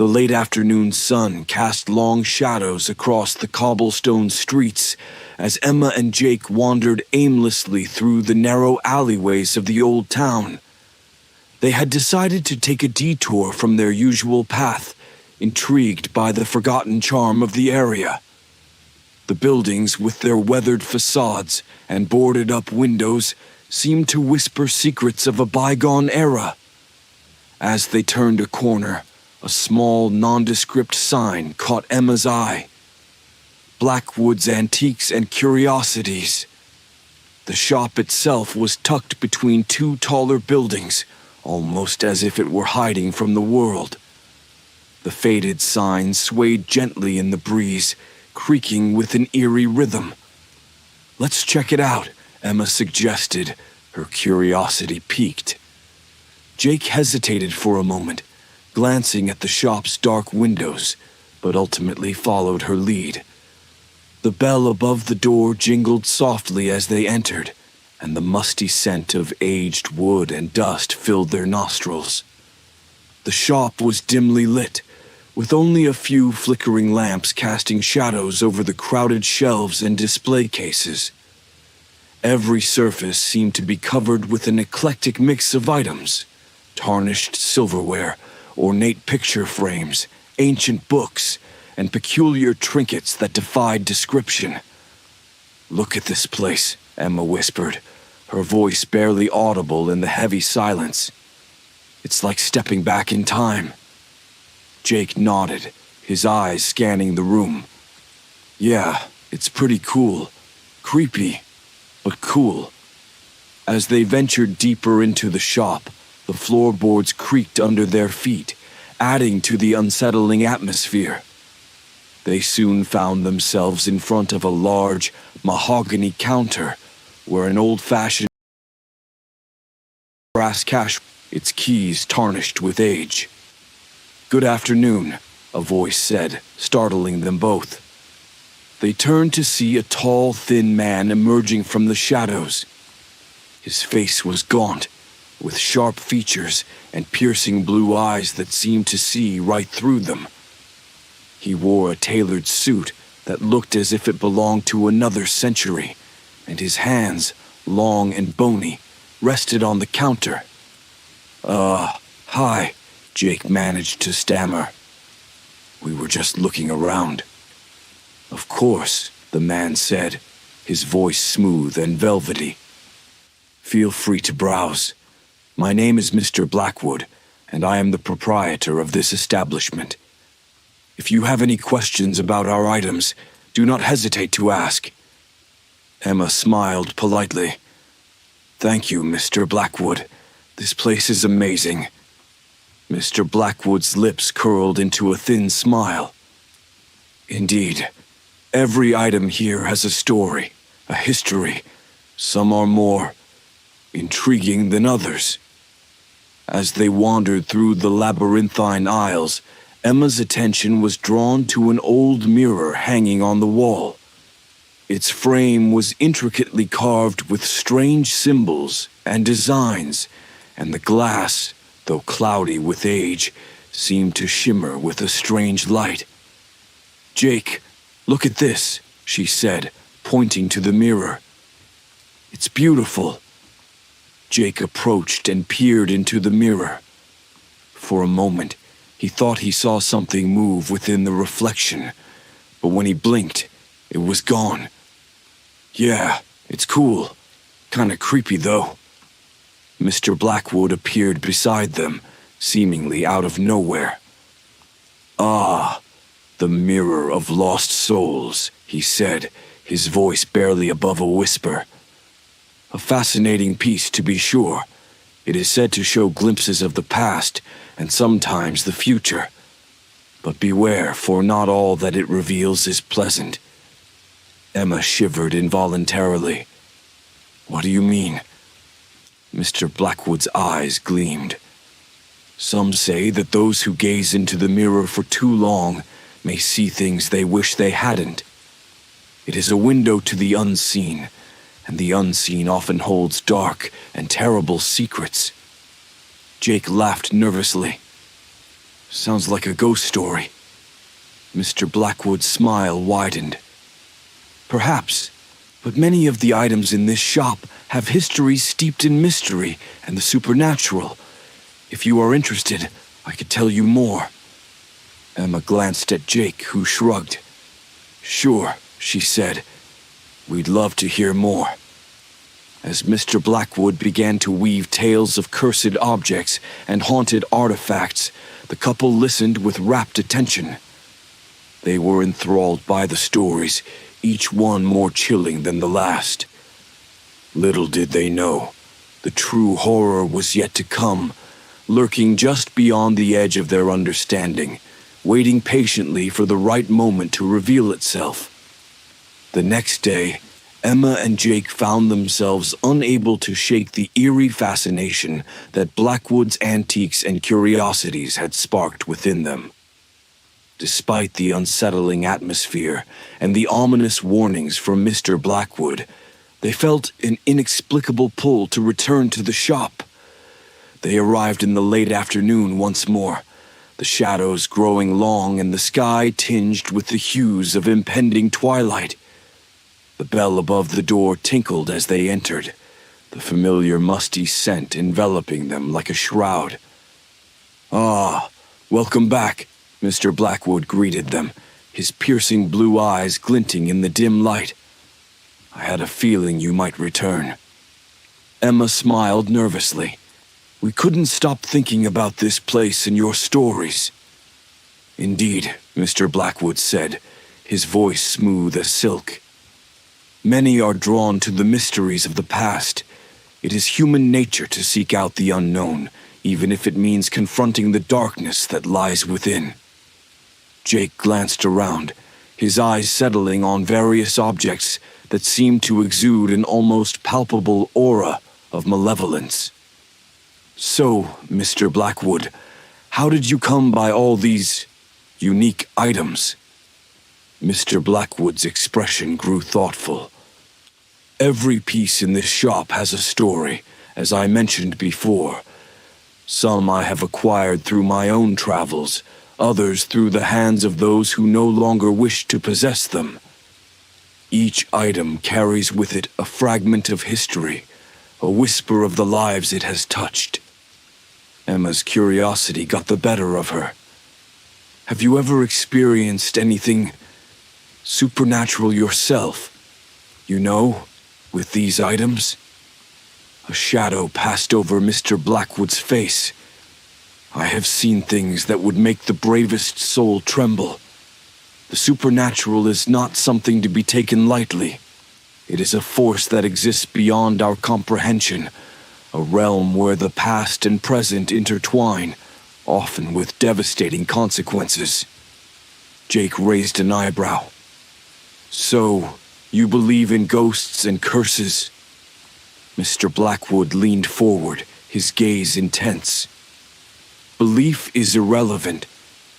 The late afternoon sun cast long shadows across the cobblestone streets as Emma and Jake wandered aimlessly through the narrow alleyways of the old town. They had decided to take a detour from their usual path, intrigued by the forgotten charm of the area. The buildings, with their weathered facades and boarded-up windows, seemed to whisper secrets of a bygone era. As they turned a corner, a small, nondescript sign caught Emma's eye. Blackwood's Antiques and Curiosities. The shop itself was tucked between two taller buildings, almost as if it were hiding from the world. The faded sign swayed gently in the breeze, creaking with an eerie rhythm. "Let's check it out," Emma suggested, her curiosity piqued. Jake hesitated for a moment, glancing at the shop's dark windows, but ultimately followed her lead. The bell above the door jingled softly as they entered, and the musty scent of aged wood and dust filled their nostrils. The shop was dimly lit, with only a few flickering lamps casting shadows over the crowded shelves and display cases. Every surface seemed to be covered with an eclectic mix of items: tarnished silverware, ornate picture frames, ancient books, and peculiar trinkets that defied description. "Look at this place," Emma whispered, her voice barely audible in the heavy silence. "It's like stepping back in time." Jake nodded, his eyes scanning the room. "Yeah, it's pretty cool. Creepy, but cool." As they ventured deeper into the shop, the floorboards creaked under their feet, adding to the unsettling atmosphere. They soon found themselves in front of a large, mahogany counter, where an old-fashioned brass cash, its keys tarnished with age. "Good afternoon," a voice said, startling them both. They turned to see a tall, thin man emerging from the shadows. His face was gaunt, with sharp features and piercing blue eyes that seemed to see right through them. He wore a tailored suit that looked as if it belonged to another century, and his hands, long and bony, rested on the counter. Hi," Jake managed to stammer. "We were just looking around." "Of course," the man said, his voice smooth and velvety. "Feel free to browse. My name is Mr. Blackwood, and I am the proprietor of this establishment. If you have any questions about our items, do not hesitate to ask." Emma smiled politely. "Thank you, Mr. Blackwood. This place is amazing." Mr. Blackwood's lips curled into a thin smile. "Indeed, every item here has a story, a history. Some are more intriguing than others." As they wandered through the labyrinthine aisles, Emma's attention was drawn to an old mirror hanging on the wall. Its frame was intricately carved with strange symbols and designs, and the glass, though cloudy with age, seemed to shimmer with a strange light. "Jake, look at this," she said, pointing to the mirror. "It's beautiful." Jake approached and peered into the mirror. For a moment, he thought he saw something move within the reflection, but when he blinked, it was gone. "Yeah, it's cool. Kinda creepy, though." Mr. Blackwood appeared beside them, seemingly out of nowhere. "Ah, the Mirror of Lost Souls," he said, his voice barely above a whisper. "A fascinating piece, to be sure. It is said to show glimpses of the past and sometimes the future. But beware, for not all that it reveals is pleasant." Emma shivered involuntarily. "What do you mean?" Mr. Blackwood's eyes gleamed. "Some say that those who gaze into the mirror for too long may see things they wish they hadn't. It is a window to the unseen, and the unseen often holds dark and terrible secrets." Jake laughed nervously. Sounds like a ghost story. Mr. Blackwood's smile widened. Perhaps, but many of the items in this shop have histories steeped in mystery and the supernatural. If you are interested, I could tell you more. Emma glanced at Jake, who shrugged. Sure, she said. We'd love to hear more. As Mr. Blackwood began to weave tales of cursed objects and haunted artifacts, the couple listened with rapt attention. They were enthralled by the stories, each one more chilling than the last. Little did they know, the true horror was yet to come, lurking just beyond the edge of their understanding, waiting patiently for the right moment to reveal itself. The next day, Emma and Jake found themselves unable to shake the eerie fascination that Blackwood's antiques and curiosities had sparked within them. Despite the unsettling atmosphere and the ominous warnings from Mr. Blackwood, they felt an inexplicable pull to return to the shop. They arrived in the late afternoon once more, the shadows growing long and the sky tinged with the hues of impending twilight. The bell above the door tinkled as they entered, the familiar musty scent enveloping them like a shroud. "Ah, welcome back," Mr. Blackwood greeted them, his piercing blue eyes glinting in the dim light. "I had a feeling you might return." Emma smiled nervously. "We couldn't stop thinking about this place and your stories." "Indeed," Mr. Blackwood said, his voice smooth as silk. "Many are drawn to the mysteries of the past. It is human nature to seek out the unknown, even if it means confronting the darkness that lies within." Jake glanced around, his eyes settling on various objects that seemed to exude an almost palpable aura of malevolence. "So, Mr. Blackwood, how did you come by all these unique items?" Mr. Blackwood's expression grew thoughtful. "Every piece in this shop has a story, as I mentioned before. Some I have acquired through my own travels, others through the hands of those who no longer wish to possess them. Each item carries with it a fragment of history, a whisper of the lives it has touched." Emma's curiosity got the better of her. "Have you ever experienced anything supernatural yourself? You know, with these items?" A shadow passed over Mr. Blackwood's face. "I have seen things that would make the bravest soul tremble. The supernatural is not something to be taken lightly. It is a force that exists beyond our comprehension, a realm where the past and present intertwine, often with devastating consequences." Jake raised an eyebrow. "So, you believe in ghosts and curses?" Mr. Blackwood leaned forward, his gaze intense. "Belief is irrelevant.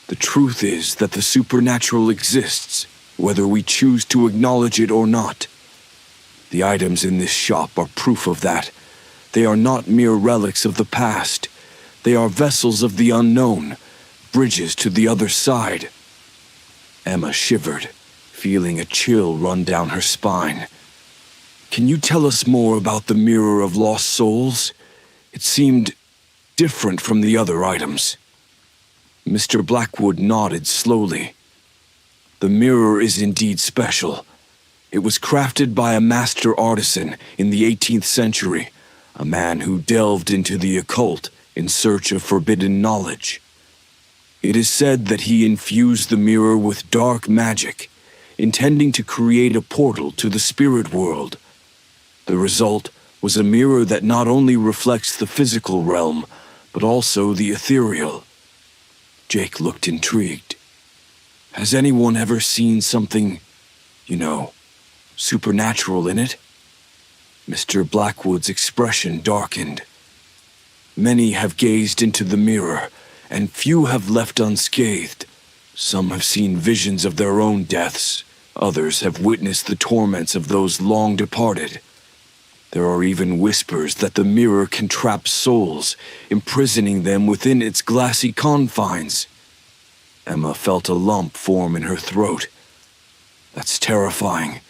The truth is that the supernatural exists, whether we choose to acknowledge it or not. The items in this shop are proof of that. They are not mere relics of the past. They are vessels of the unknown, bridges to the other side." Emma shivered, feeling a chill run down her spine. "Can you tell us more about the Mirror of Lost Souls? It seemed different from the other items." Mr. Blackwood nodded slowly. "The mirror is indeed special. It was crafted by a master artisan in the 18th century, a man who delved into the occult in search of forbidden knowledge. It is said that he infused the mirror with dark magic, intending to create a portal to the spirit world. The result was a mirror that not only reflects the physical realm, but also the ethereal." Jake looked intrigued. "Has anyone ever seen something, supernatural in it?" Mr. Blackwood's expression darkened. "Many have gazed into the mirror, and few have left unscathed. Some have seen visions of their own deaths, others have witnessed the torments of those long departed. There are even whispers that the mirror can trap souls, imprisoning them within its glassy confines. Emma felt a lump form in her throat. That's terrifying.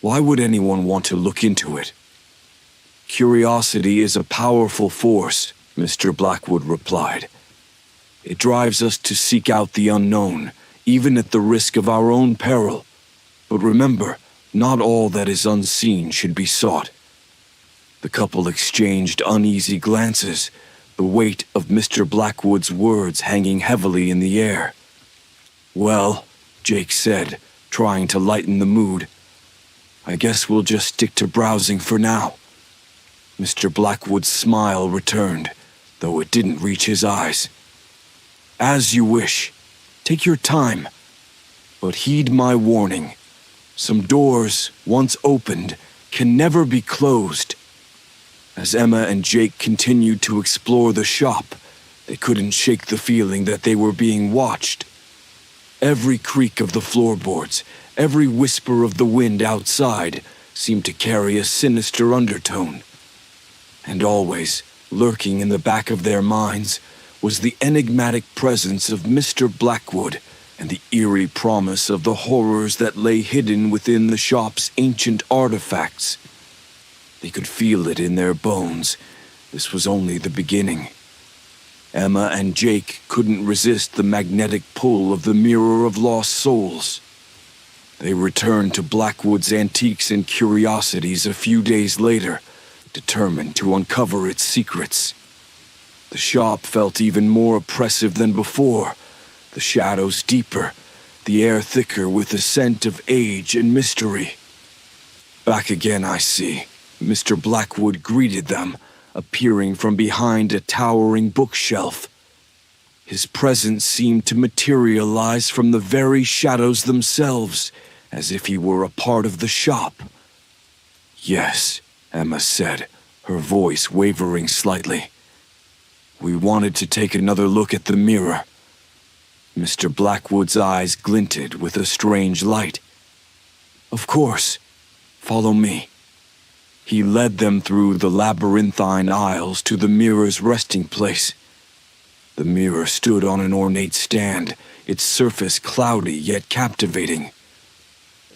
Why would anyone want to look into it? Curiosity is a powerful force, Mr. Blackwood replied. It drives us to seek out the unknown, even at the risk of our own peril. But remember, not all that is unseen should be sought. The couple exchanged uneasy glances, the weight of Mr. Blackwood's words hanging heavily in the air. Well, Jake said, trying to lighten the mood, I guess we'll just stick to browsing for now. Mr. Blackwood's smile returned, though it didn't reach his eyes. As you wish. Take your time. But heed my warning. Some doors, once opened, can never be closed. As Emma and Jake continued to explore the shop, they couldn't shake the feeling that they were being watched. Every creak of the floorboards, every whisper of the wind outside seemed to carry a sinister undertone. And always, lurking in the back of their minds, was the enigmatic presence of Mr. Blackwood and the eerie promise of the horrors that lay hidden within the shop's ancient artifacts. They could feel it in their bones. This was only the beginning. Emma and Jake couldn't resist the magnetic pull of the Mirror of Lost Souls. They returned to Blackwood's Antiques and Curiosities a few days later, determined to uncover its secrets. The shop felt even more oppressive than before, the shadows deeper, the air thicker with the scent of age and mystery. Back again, I see. Mr. Blackwood greeted them, appearing from behind a towering bookshelf. His presence seemed to materialize from the very shadows themselves, as if he were a part of the shop. Yes, Emma said, her voice wavering slightly. We wanted to take another look at the mirror. Mr. Blackwood's eyes glinted with a strange light. Of course. Follow me. He led them through the labyrinthine aisles to the mirror's resting place. The mirror stood on an ornate stand, its surface cloudy yet captivating.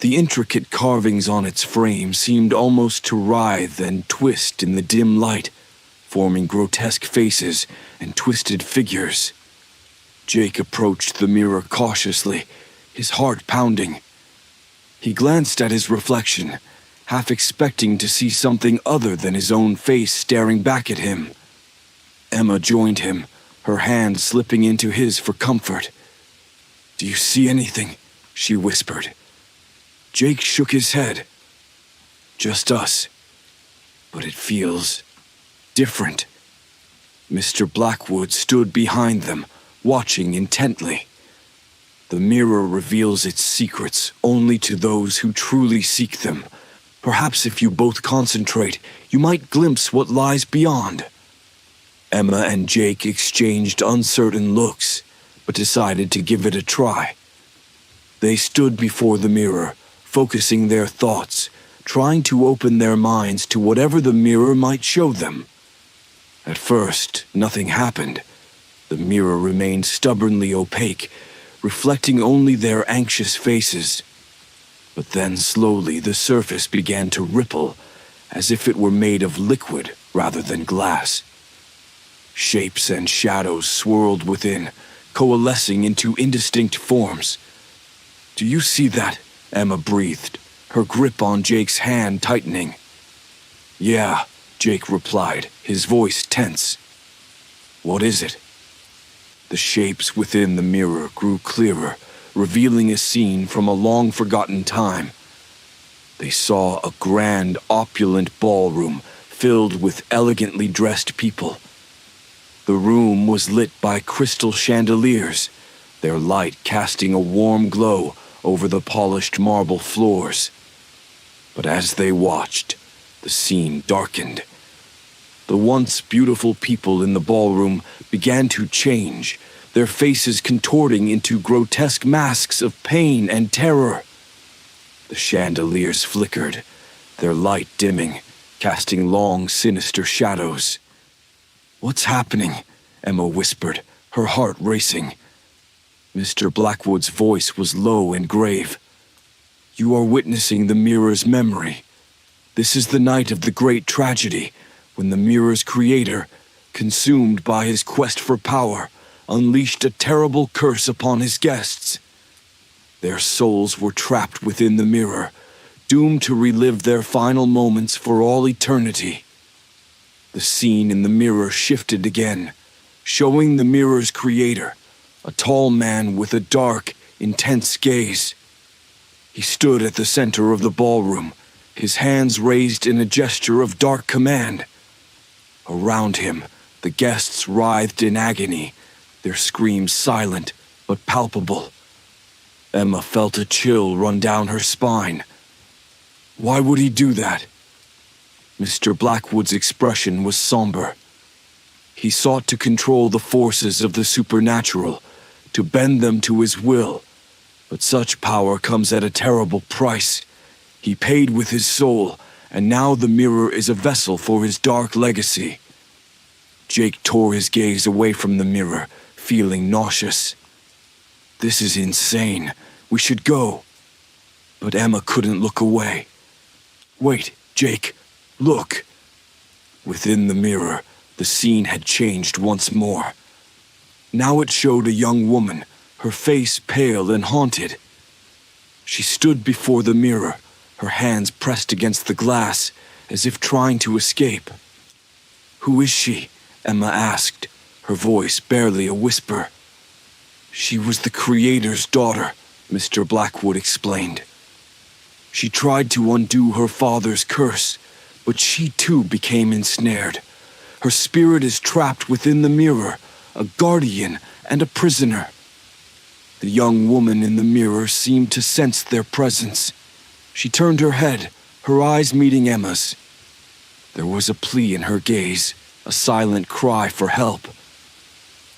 The intricate carvings on its frame seemed almost to writhe and twist in the dim light, forming grotesque faces and twisted figures. Jake approached the mirror cautiously, his heart pounding. He glanced at his reflection, half expecting to see something other than his own face staring back at him. Emma joined him, her hand slipping into his for comfort. Do you see anything? She whispered. Jake shook his head. Just us. But it feels different. Mr. Blackwood stood behind them, watching intently. The mirror reveals its secrets only to those who truly seek them. Perhaps if you both concentrate, you might glimpse what lies beyond. Emma and Jake exchanged uncertain looks, but decided to give it a try. They stood before the mirror, focusing their thoughts, trying to open their minds to whatever the mirror might show them. At first, nothing happened. The mirror remained stubbornly opaque, reflecting only their anxious faces. But then slowly the surface began to ripple, as if it were made of liquid rather than glass. Shapes and shadows swirled within, coalescing into indistinct forms. Do you see that? Emma breathed, her grip on Jake's hand tightening. Yeah, Jake replied, his voice tense. What is it? The shapes within the mirror grew clearer, revealing a scene from a long-forgotten time. They saw a grand, opulent ballroom filled with elegantly dressed people. The room was lit by crystal chandeliers, their light casting a warm glow over the polished marble floors. But as they watched, the scene darkened. The once beautiful people in the ballroom began to change, their faces contorting into grotesque masks of pain and terror. The chandeliers flickered, their light dimming, casting long, sinister shadows. What's happening? Emma whispered, her heart racing. Mr. Blackwood's voice was low and grave. "You are witnessing the mirror's memory. This is the night of the great tragedy, when the mirror's creator, consumed by his quest for power, unleashed a terrible curse upon his guests. Their souls were trapped within the mirror, doomed to relive their final moments for all eternity." The scene in the mirror shifted again, showing the mirror's creator, a tall man with a dark, intense gaze. He stood at the center of the ballroom, his hands raised in a gesture of dark command. Around him, the guests writhed in agony, their screams silent but palpable. Emma felt a chill run down her spine. Why would he do that? Mr. Blackwood's expression was somber. He sought to control the forces of the supernatural, to bend them to his will. But such power comes at a terrible price. He paid with his soul, and now the mirror is a vessel for his dark legacy. Jake tore his gaze away from the mirror, feeling nauseous. This is insane. We should go. But Emma couldn't look away. Wait, Jake, look. Within the mirror, the scene had changed once more. Now it showed a young woman, her face pale and haunted. She stood before the mirror, her hands pressed against the glass, as if trying to escape. Who is she? Emma asked, her voice barely a whisper. She was the Creator's daughter, Mr. Blackwood explained. She tried to undo her father's curse, but she too became ensnared. Her spirit is trapped within the mirror, a guardian and a prisoner. The young woman in the mirror seemed to sense their presence. She turned her head, her eyes meeting Emma's. There was a plea in her gaze, a silent cry for help.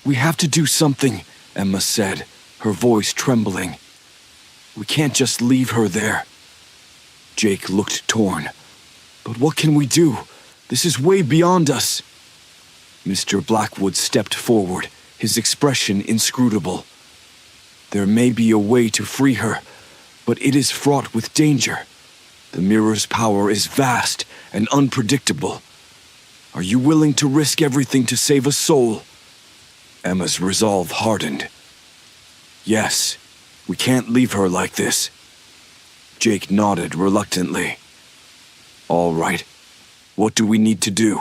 We have to do something, Emma said, her voice trembling. We can't just leave her there. Jake looked torn. But what can we do? This is way beyond us. Mr. Blackwood stepped forward, his expression inscrutable. There may be a way to free her, but it is fraught with danger. The mirror's power is vast and unpredictable. Are you willing to risk everything to save a soul? Emma's resolve hardened. Yes, we can't leave her like this. Jake nodded reluctantly. All right, what do we need to do?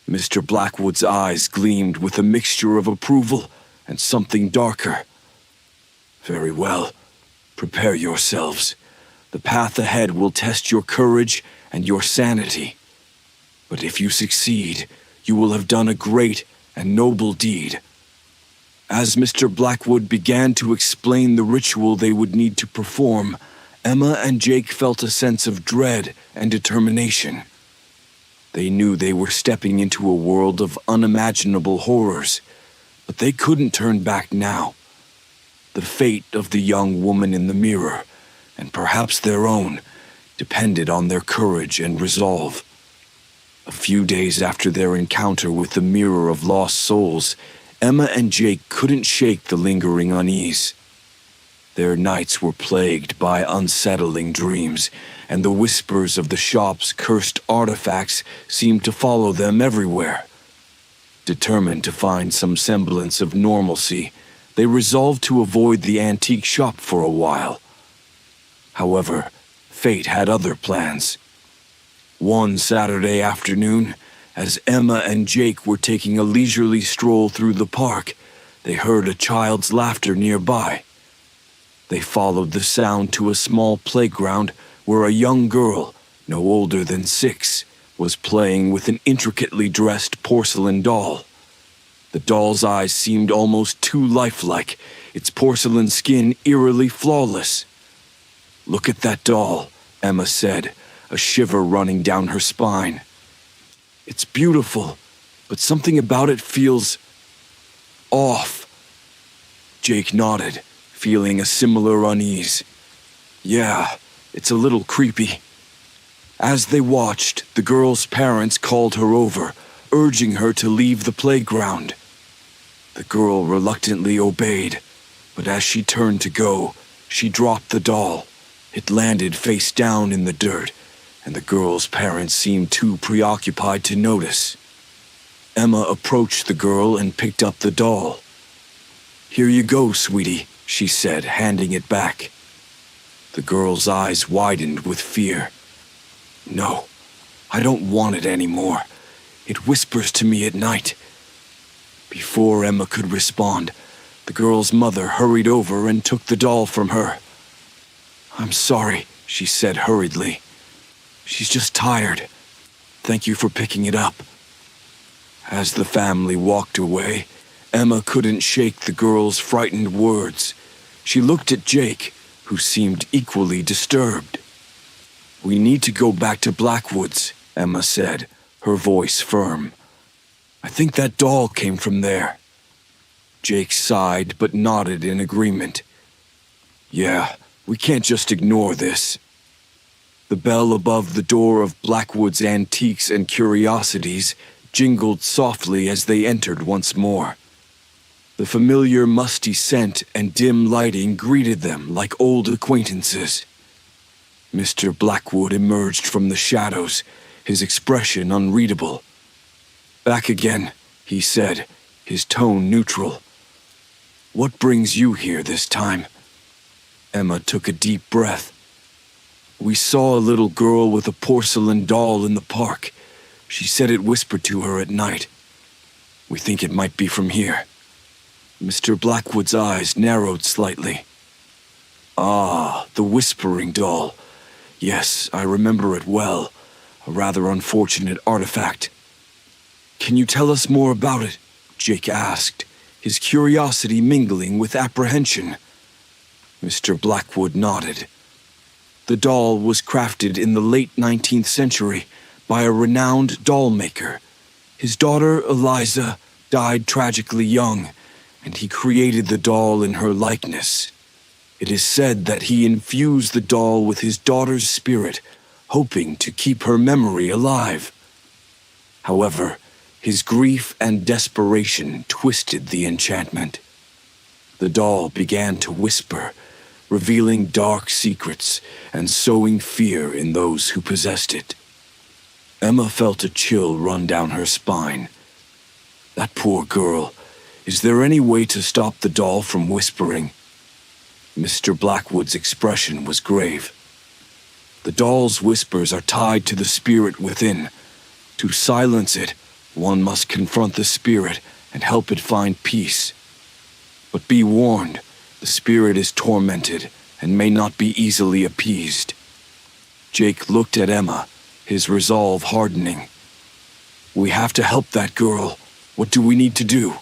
Mr. Blackwood's eyes gleamed with a mixture of approval and something darker. Very well. Prepare yourselves. The path ahead will test your courage and your sanity. But if you succeed, you will have done a great and noble deed. As Mr. Blackwood began to explain the ritual they would need to perform, Emma and Jake felt a sense of dread and determination. They knew they were stepping into a world of unimaginable horrors, but they couldn't turn back now. The fate of the young woman in the mirror, and perhaps their own, depended on their courage and resolve. A few days after their encounter with the Mirror of Lost Souls, Emma and Jake couldn't shake the lingering unease. Their nights were plagued by unsettling dreams, and the whispers of the shop's cursed artifacts seemed to follow them everywhere. Determined to find some semblance of normalcy, they resolved to avoid the antique shop for a while. However, fate had other plans. One Saturday afternoon, as Emma and Jake were taking a leisurely stroll through the park, they heard a child's laughter nearby. They followed the sound to a small playground where a young girl, no older than 6, was playing with an intricately dressed porcelain doll. The doll's eyes seemed almost too lifelike, its porcelain skin eerily flawless. Look at that doll, Emma said, a shiver running down her spine. It's beautiful, but something about it feels off. Jake nodded, feeling a similar unease. Yeah, it's a little creepy. As they watched, the girl's parents called her over, urging her to leave the playground. The girl reluctantly obeyed, But as she turned to go, she dropped the doll. It landed face down in the dirt, and the girl's parents seemed too preoccupied to notice. Emma approached the girl and picked up the doll. "Here you go, sweetie," she said, handing it back. The girl's eyes widened with fear. "No, I don't want it anymore. It whispers to me at night." Before Emma could respond, the girl's mother hurried over and took the doll from her. "I'm sorry," she said hurriedly. "She's just tired. Thank you for picking it up." As the family walked away, Emma couldn't shake the girl's frightened words. She looked at Jake, who seemed equally disturbed. "We need to go back to Blackwoods," Emma said, her voice firm. "I think that doll came from there." Jake sighed but nodded in agreement. "Yeah, we can't just ignore this." The bell above the door of Blackwood's Antiques and Curiosities jingled softly as they entered once more. The familiar musty scent and dim lighting greeted them like old acquaintances. Mr. Blackwood emerged from the shadows, his expression unreadable. "Back again," he said, his tone neutral. "What brings you here this time?" Emma took a deep breath. "We saw a little girl with a porcelain doll in the park. She said it whispered to her at night. We think it might be from here." Mr. Blackwood's eyes narrowed slightly. "Ah, the whispering doll. Yes, I remember it well. A rather unfortunate artifact." "Can you tell us more about it?" Jake asked, his curiosity mingling with apprehension. Mr. Blackwood nodded. "The doll was crafted in the late 19th century by a renowned doll maker. His daughter, Eliza, died tragically young, and he created the doll in her likeness. It is said that he infused the doll with his daughter's spirit, hoping to keep her memory alive. However, his grief and desperation twisted the enchantment. The doll began to whisper, revealing dark secrets and sowing fear in those who possessed it." Emma felt a chill run down her spine. That poor girl. Is there any way to stop the doll from whispering? Mr. Blackwood's expression was grave. "The doll's whispers are tied to the spirit within. To silence it, one must confront the spirit and help it find peace. But be warned, the spirit is tormented and may not be easily appeased." Jake looked at Emma, his resolve hardening. "We have to help that girl. What do we need to do?"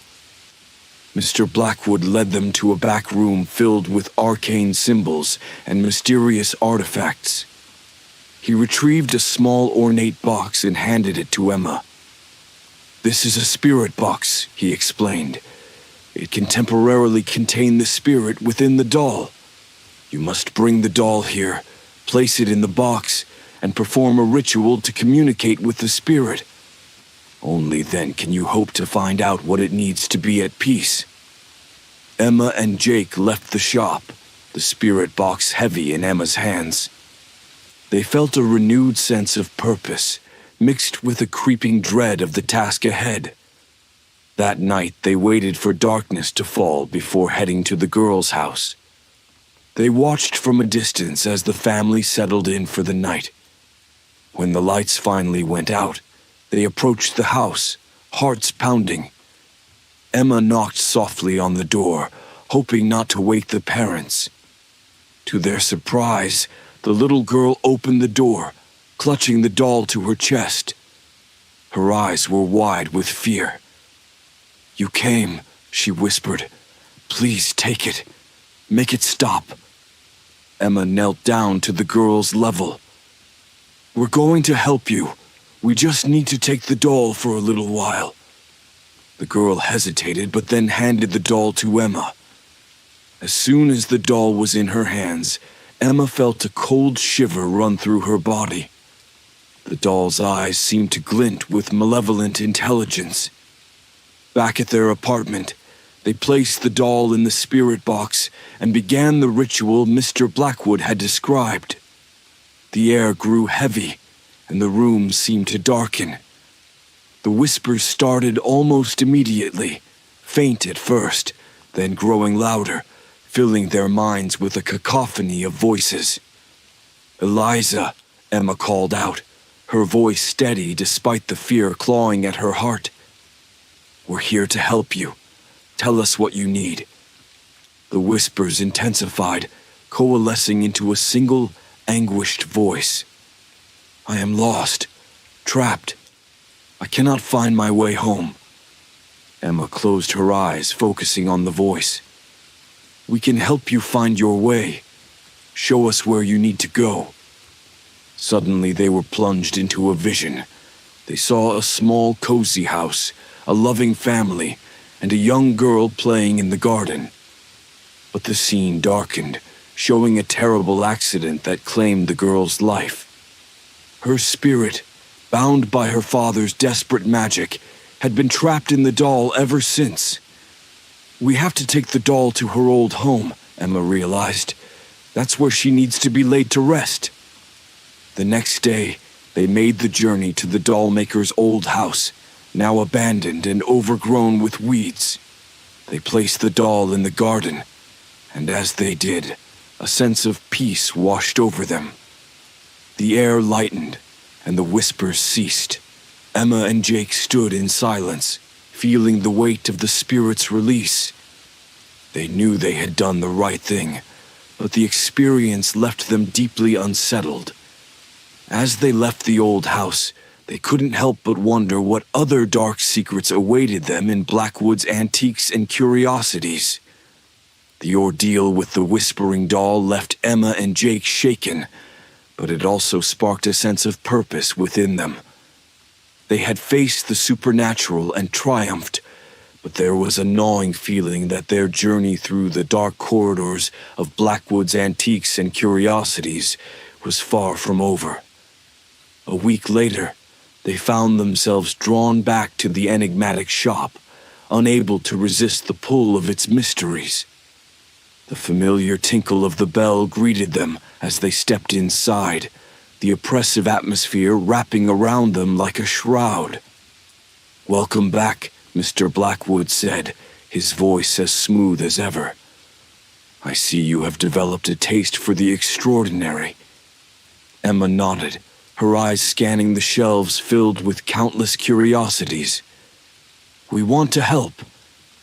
Mr. Blackwood led them to a back room filled with arcane symbols and mysterious artifacts. He retrieved a small ornate box and handed it to Emma. "This is a spirit box," he explained. "It can temporarily contain the spirit within the doll. You must bring the doll here, place it in the box, and perform a ritual to communicate with the spirit. Only then can you hope to find out what it needs to be at peace." Emma and Jake left the shop, the spirit box heavy in Emma's hands. They felt a renewed sense of purpose, mixed with a creeping dread of the task ahead. That night they waited for darkness to fall before heading to the girl's house. They watched from a distance as the family settled in for the night. When the lights finally went out, they approached the house, hearts pounding. Emma knocked softly on the door, hoping not to wake the parents. To their surprise, the little girl opened the door, clutching the doll to her chest. Her eyes were wide with fear. "You came," she whispered. "Please take it. Make it stop." Emma knelt down to the girl's level. "We're going to help you. We just need to take the doll for a little while." The girl hesitated, but then handed the doll to Emma. As soon as the doll was in her hands, Emma felt a cold shiver run through her body. The doll's eyes seemed to glint with malevolent intelligence. Back at their apartment, They placed the doll in the spirit box and began the ritual Mr. Blackwood had described. The air grew heavy, and the room seemed to darken. The whispers started almost immediately, faint at first, then growing louder, filling their minds with a cacophony of voices. "Eliza," Emma called out, her voice steady despite the fear clawing at her heart. "We're here to help you. Tell us what you need." The whispers intensified, coalescing into a single, anguished voice. "I am lost, trapped. I cannot find my way home." Emma closed her eyes, focusing on the voice. "We can help you find your way. Show us where you need to go." Suddenly they were plunged into a vision. They saw a small, cozy house, a loving family, and a young girl playing in the garden. But the scene darkened, showing a terrible accident that claimed the girl's life. Her spirit, bound by her father's desperate magic, had been trapped in the doll ever since. "We have to take the doll to her old home," Emma realized. "That's where she needs to be laid to rest." The next day, they made the journey to the doll maker's old house, now abandoned and overgrown with weeds. They placed the doll in the garden, and as they did, a sense of peace washed over them. The air lightened, and the whispers ceased. Emma and Jake stood in silence, feeling the weight of the spirit's release. They knew they had done the right thing, but the experience left them deeply unsettled. As they left the old house, they couldn't help but wonder what other dark secrets awaited them in Blackwood's antiques and curiosities. The ordeal with the whispering doll left Emma and Jake shaken, but it also sparked a sense of purpose within them. They had faced the supernatural and triumphed, but there was a gnawing feeling that their journey through the dark corridors of Blackwood's antiques and curiosities was far from over. A week later, they found themselves drawn back to the enigmatic shop, unable to resist the pull of its mysteries. The familiar tinkle of the bell greeted them as they stepped inside, the oppressive atmosphere wrapping around them like a shroud. "Welcome back," Mr. Blackwood said, his voice as smooth as ever. "I see you have developed a taste for the extraordinary." Emma nodded, her eyes scanning the shelves filled with countless curiosities. "We want to help.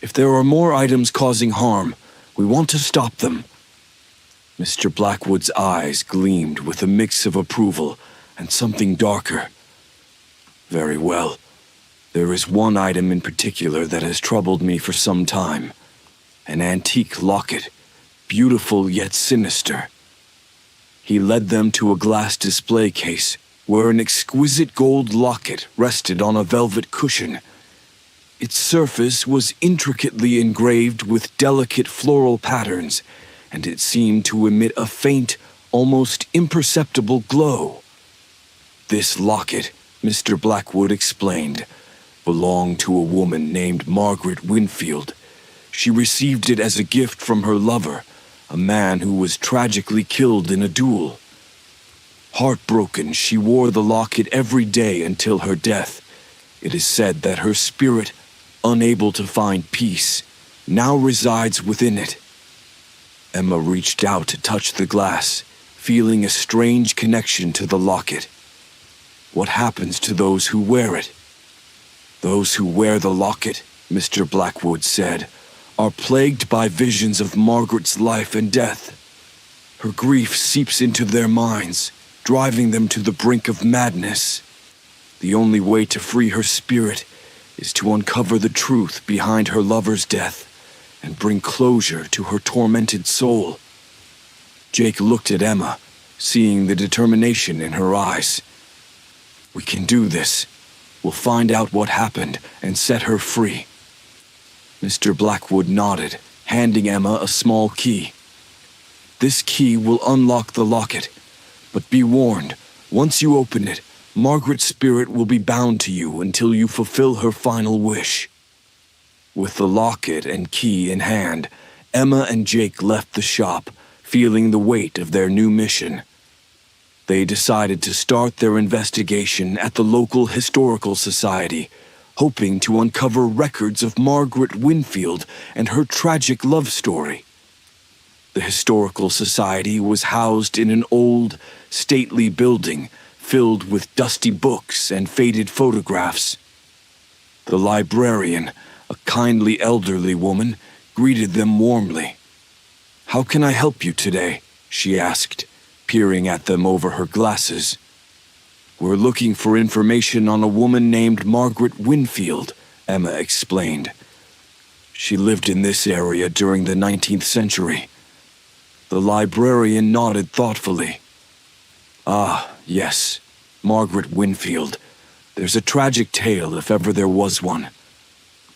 If there are more items causing harm, we want to stop them." Mr. Blackwood's eyes gleamed with a mix of approval and something darker. "Very well. There is one item in particular that has troubled me for some time. An antique locket, beautiful yet sinister." He led them to a glass display case where an exquisite gold locket rested on a velvet cushion. Its surface was intricately engraved with delicate floral patterns, and it seemed to emit a faint, almost imperceptible glow. "This locket," Mr. Blackwood explained, "belonged to a woman named Margaret Winfield. She received it as a gift from her lover, a man who was tragically killed in a duel. Heartbroken, she wore the locket every day until her death. It is said that her spirit, unable to find peace, now resides within it." Emma reached out to touch the glass, feeling a strange connection to the locket. "What happens to those who wear it?" "Those who wear the locket," Mr. Blackwood said, "are plagued by visions of Margaret's life and death. Her grief seeps into their minds, driving them to the brink of madness. The only way to free her spirit is to uncover the truth behind her lover's death and bring closure to her tormented soul." Jake looked at Emma, seeing the determination in her eyes. "We can do this. We'll find out what happened and set her free." Mr. Blackwood nodded, handing Emma a small key. "This key will unlock the locket, but be warned, once you open it, Margaret's spirit will be bound to you until you fulfill her final wish." With the locket and key in hand, Emma and Jake left the shop, feeling the weight of their new mission. They decided to start their investigation at the local historical society, hoping to uncover records of Margaret Winfield and her tragic love story. The historical society was housed in an old, stately building filled with dusty books and faded photographs. The librarian, a kindly elderly woman, greeted them warmly. "How can I help you today?" she asked, peering at them over her glasses. "We're looking for information on a woman named Margaret Winfield," Emma explained. "She lived in this area during the 19th century." The librarian nodded thoughtfully. "Ah, yes, Margaret Winfield. There's a tragic tale if ever there was one.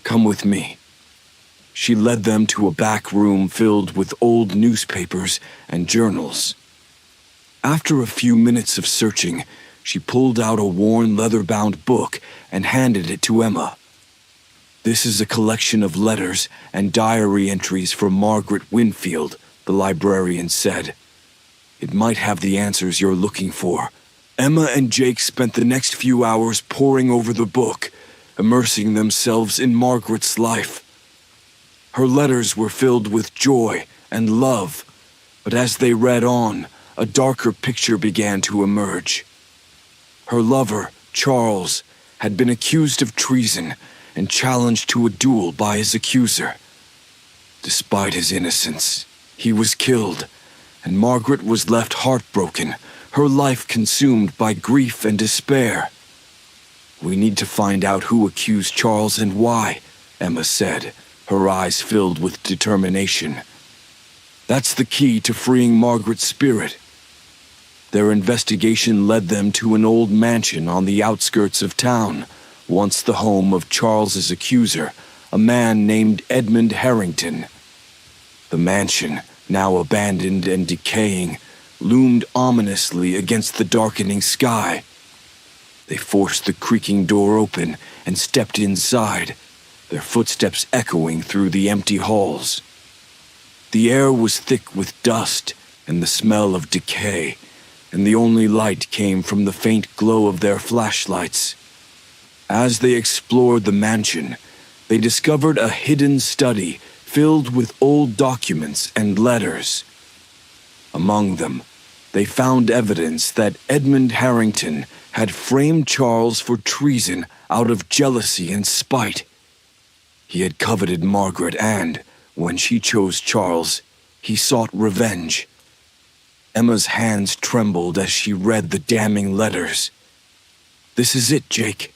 Come with me." She led them to a back room filled with old newspapers and journals. After a few minutes of searching, she pulled out a worn leather-bound book and handed it to Emma. "This is a collection of letters and diary entries from Margaret Winfield," the librarian said. "It might have the answers you're looking for." Emma and Jake spent the next few hours poring over the book, immersing themselves in Margaret's life. Her letters were filled with joy and love, but as they read on, a darker picture began to emerge. Her lover, Charles, had been accused of treason and challenged to a duel by his accuser. Despite his innocence, he was killed, and Margaret was left heartbroken, her life consumed by grief and despair. "We need to find out who accused Charles and why," Emma said, her eyes filled with determination. "That's the key to freeing Margaret's spirit." Their investigation led them to an old mansion on the outskirts of town, once the home of Charles's accuser, a man named Edmund Harrington. The mansion, now abandoned and decaying, loomed ominously against the darkening sky. They forced the creaking door open and stepped inside, their footsteps echoing through the empty halls. The air was thick with dust and the smell of decay, and the only light came from the faint glow of their flashlights. As they explored the mansion, they discovered a hidden study filled with old documents and letters. Among them, they found evidence that Edmund Harrington had framed Charles for treason out of jealousy and spite. He had coveted Margaret and, when she chose Charles, he sought revenge. Emma's hands trembled as she read the damning letters. "This is it, Jake.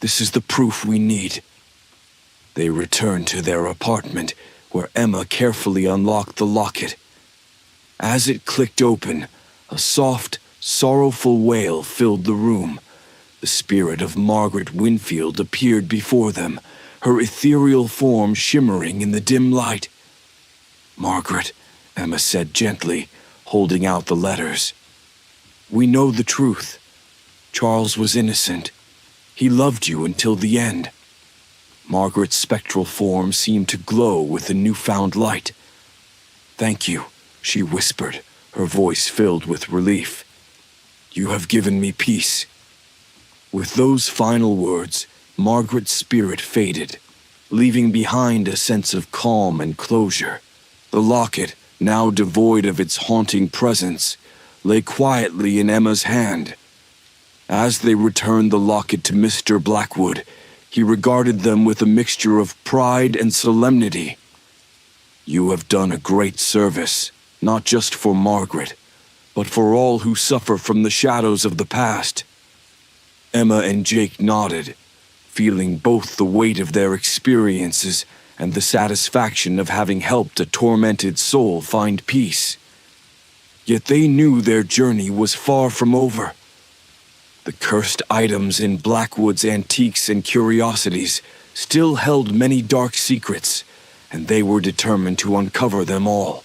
This is the proof we need." They returned to their apartment, where Emma carefully unlocked the locket. As it clicked open, a soft, sorrowful wail filled the room. The spirit of Margaret Winfield appeared before them, her ethereal form shimmering in the dim light. "Margaret," Emma said gently, holding out the letters. "We know the truth. Charles was innocent. He loved you until the end." Margaret's spectral form seemed to glow with a newfound light. "Thank you," she whispered, her voice filled with relief. "You have given me peace." With those final words, Margaret's spirit faded, leaving behind a sense of calm and closure. The locket, now devoid of its haunting presence, lay quietly in Emma's hand. As they returned the locket to Mr. Blackwood, he regarded them with a mixture of pride and solemnity. "You have done a great service, not just for Margaret, but for all who suffer from the shadows of the past." Emma and Jake nodded, feeling both the weight of their experiences and the satisfaction of having helped a tormented soul find peace. Yet they knew their journey was far from over. The cursed items in Blackwood's antiques and curiosities still held many dark secrets, and they were determined to uncover them all.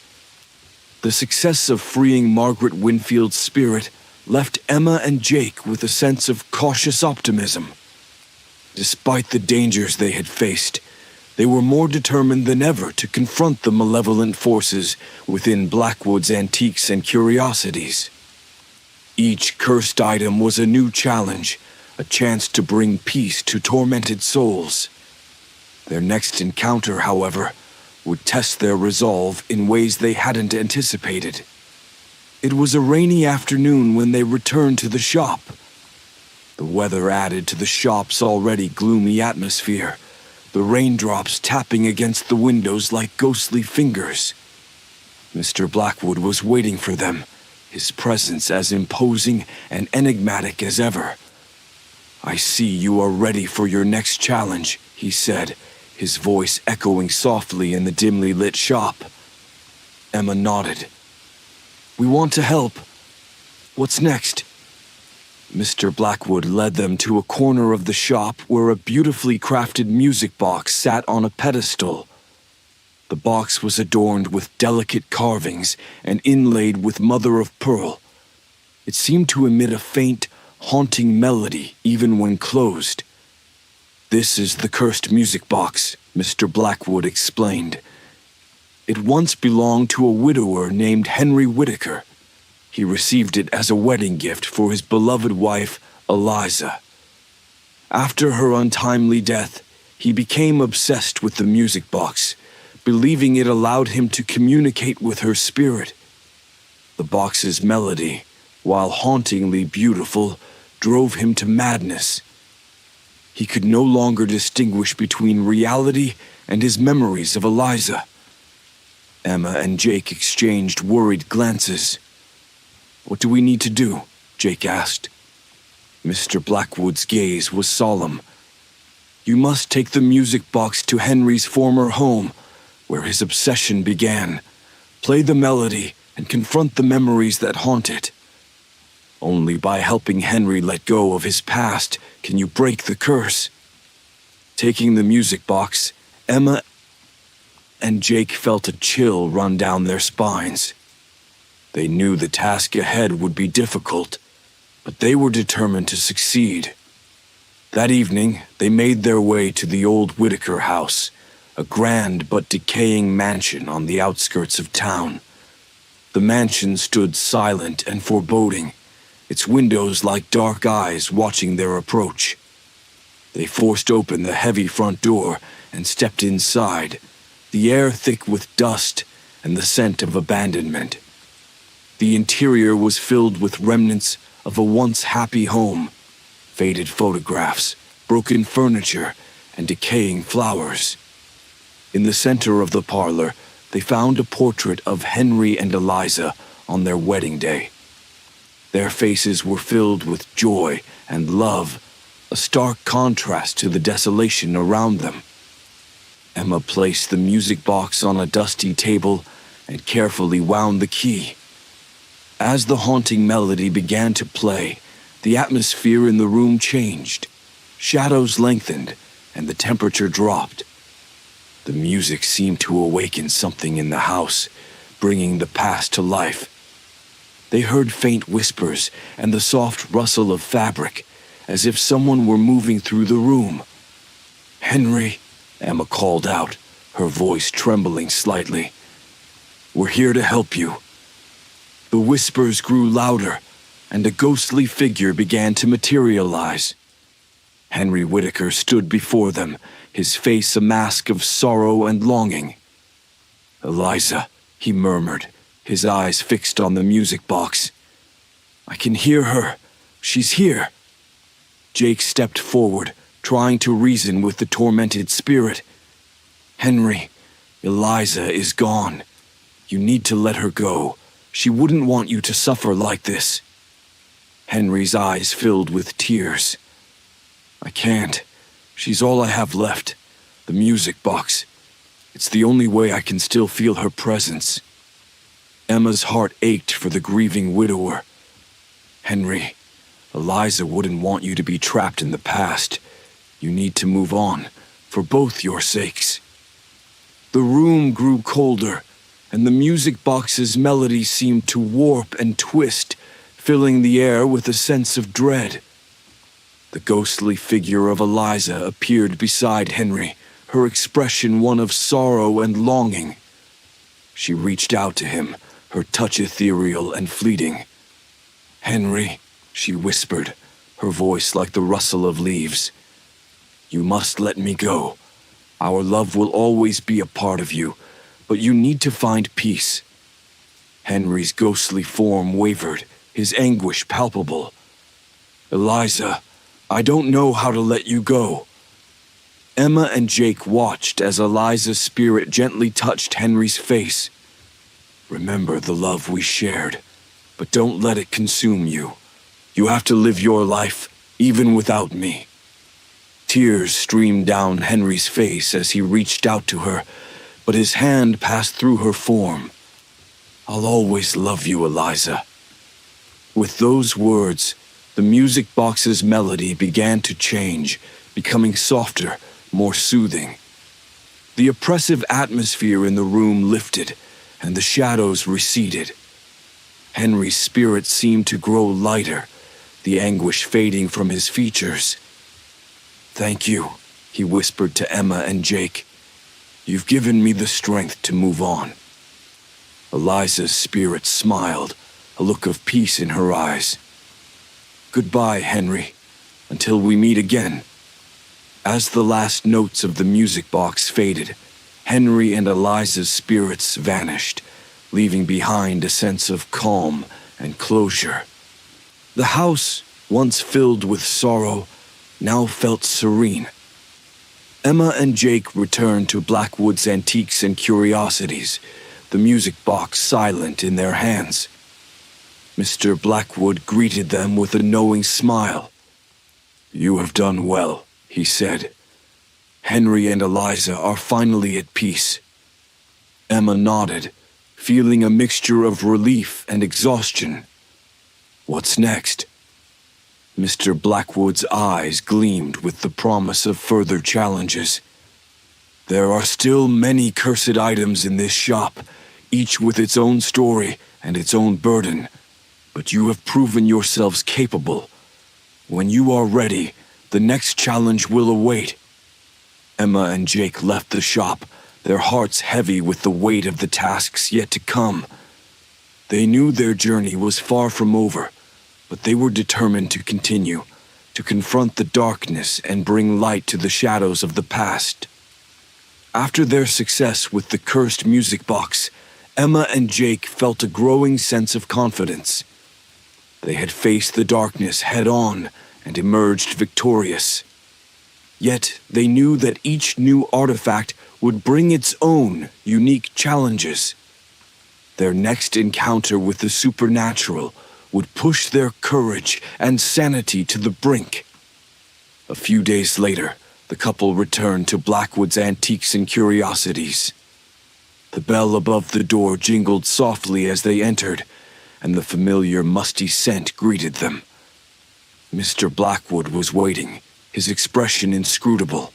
The success of freeing Margaret Winfield's spirit left Emma and Jake with a sense of cautious optimism. Despite the dangers they had faced, They were more determined than ever to confront the malevolent forces within Blackwood's antiques and curiosities. Each cursed item was a new challenge, a chance to bring peace to tormented souls. Their next encounter, however, would test their resolve in ways they hadn't anticipated. It was a rainy afternoon when they returned to the shop. The weather added to the shop's already gloomy atmosphere, the raindrops tapping against the windows like ghostly fingers. Mr. Blackwood was waiting for them, his presence as imposing and enigmatic as ever. "I see you are ready for your next challenge," he said, his voice echoing softly in the dimly lit shop. Emma nodded. "We want to help. What's next?" Mr. Blackwood led them to a corner of the shop where a beautifully crafted music box sat on a pedestal. The box was adorned with delicate carvings and inlaid with mother-of-pearl. It seemed to emit a faint, haunting melody even when closed. "This is the cursed music box," Mr. Blackwood explained. "It once belonged to a widower named Henry Whitaker. He received it as a wedding gift for his beloved wife, Eliza. After her untimely death, he became obsessed with the music box, believing it allowed him to communicate with her spirit. The box's melody, while hauntingly beautiful, drove him to madness. He could no longer distinguish between reality and his memories of Eliza." Emma and Jake exchanged worried glances. "What do we need to do?" Jake asked. Mr. Blackwood's gaze was solemn. "You must take the music box to Henry's former home, where his obsession began. Play the melody and confront the memories that haunt it. Only by helping Henry let go of his past can you break the curse." Taking the music box, Emma and Jake felt a chill run down their spines. They knew the task ahead would be difficult, but they were determined to succeed. That evening, they made their way to the old Whitaker house, a grand but decaying mansion on the outskirts of town. The mansion stood silent and foreboding, its windows like dark eyes watching their approach. They forced open the heavy front door and stepped inside, the air thick with dust and the scent of abandonment. The interior was filled with remnants of a once happy home, faded photographs, broken furniture, and decaying flowers. In the center of the parlor, they found a portrait of Henry and Eliza on their wedding day. Their faces were filled with joy and love, a stark contrast to the desolation around them. Emma placed the music box on a dusty table and carefully wound the key. As the haunting melody began to play, the atmosphere in the room changed. Shadows lengthened, and the temperature dropped. The music seemed to awaken something in the house, bringing the past to life. They heard faint whispers and the soft rustle of fabric, as if someone were moving through the room. "Henry," Emma called out, her voice trembling slightly. "We're here to help you." The whispers grew louder, and a ghostly figure began to materialize. Henry Whitaker stood before them, his face a mask of sorrow and longing. "Eliza," he murmured, his eyes fixed on the music box. "I can hear her. She's here." Jake stepped forward, trying to reason with the tormented spirit. "Henry, Eliza is gone. You need to let her go. She wouldn't want you to suffer like this." Henry's eyes filled with tears. "I can't. She's all I have left. The music box. It's the only way I can still feel her presence." Emma's heart ached for the grieving widower. "Henry, Eliza wouldn't want you to be trapped in the past. You need to move on, for both your sakes." The room grew colder, and the music box's melody seemed to warp and twist, filling the air with a sense of dread. The ghostly figure of Eliza appeared beside Henry, her expression one of sorrow and longing. She reached out to him, her touch ethereal and fleeting. "Henry," she whispered, her voice like the rustle of leaves. "You must let me go. Our love will always be a part of you, but you need to find peace." Henry's ghostly form wavered, his anguish palpable. "Eliza, I don't know how to let you go." Emma and Jake watched as Eliza's spirit gently touched Henry's face. "Remember the love we shared, but don't let it consume you. You have to live your life, even without me." Tears streamed down Henry's face as he reached out to her, but his hand passed through her form. "I'll always love you, Eliza." With those words, the music box's melody began to change, becoming softer, more soothing. The oppressive atmosphere in the room lifted, and the shadows receded. Henry's spirit seemed to grow lighter, the anguish fading from his features. "Thank you," he whispered to Emma and Jake. "You've given me the strength to move on." Eliza's spirit smiled, a look of peace in her eyes. "Goodbye, Henry, until we meet again." As the last notes of the music box faded, Henry and Eliza's spirits vanished, leaving behind a sense of calm and closure. The house, once filled with sorrow, now felt serene. Emma and Jake returned to Blackwood's Antiques and Curiosities, the music box silent in their hands. Mr. Blackwood greeted them with a knowing smile. "You have done well," he said. "Henry and Eliza are finally at peace." Emma nodded, feeling a mixture of relief and exhaustion. "What's next?" Mr. Blackwood's eyes gleamed with the promise of further challenges. "There are still many cursed items in this shop, each with its own story and its own burden. But you have proven yourselves capable. When you are ready, the next challenge will await." Emma and Jake left the shop, their hearts heavy with the weight of the tasks yet to come. They knew their journey was far from over, but they were determined to continue, to confront the darkness and bring light to the shadows of the past. After their success with the cursed music box, Emma and Jake felt a growing sense of confidence. They had faced the darkness head-on and emerged victorious. Yet they knew that each new artifact would bring its own unique challenges. Their next encounter with the supernatural would push their courage and sanity to the brink. A few days later, the couple returned to Blackwood's Antiques and Curiosities. The bell above the door jingled softly as they entered, and the familiar musty scent greeted them. Mr. Blackwood was waiting, his expression inscrutable.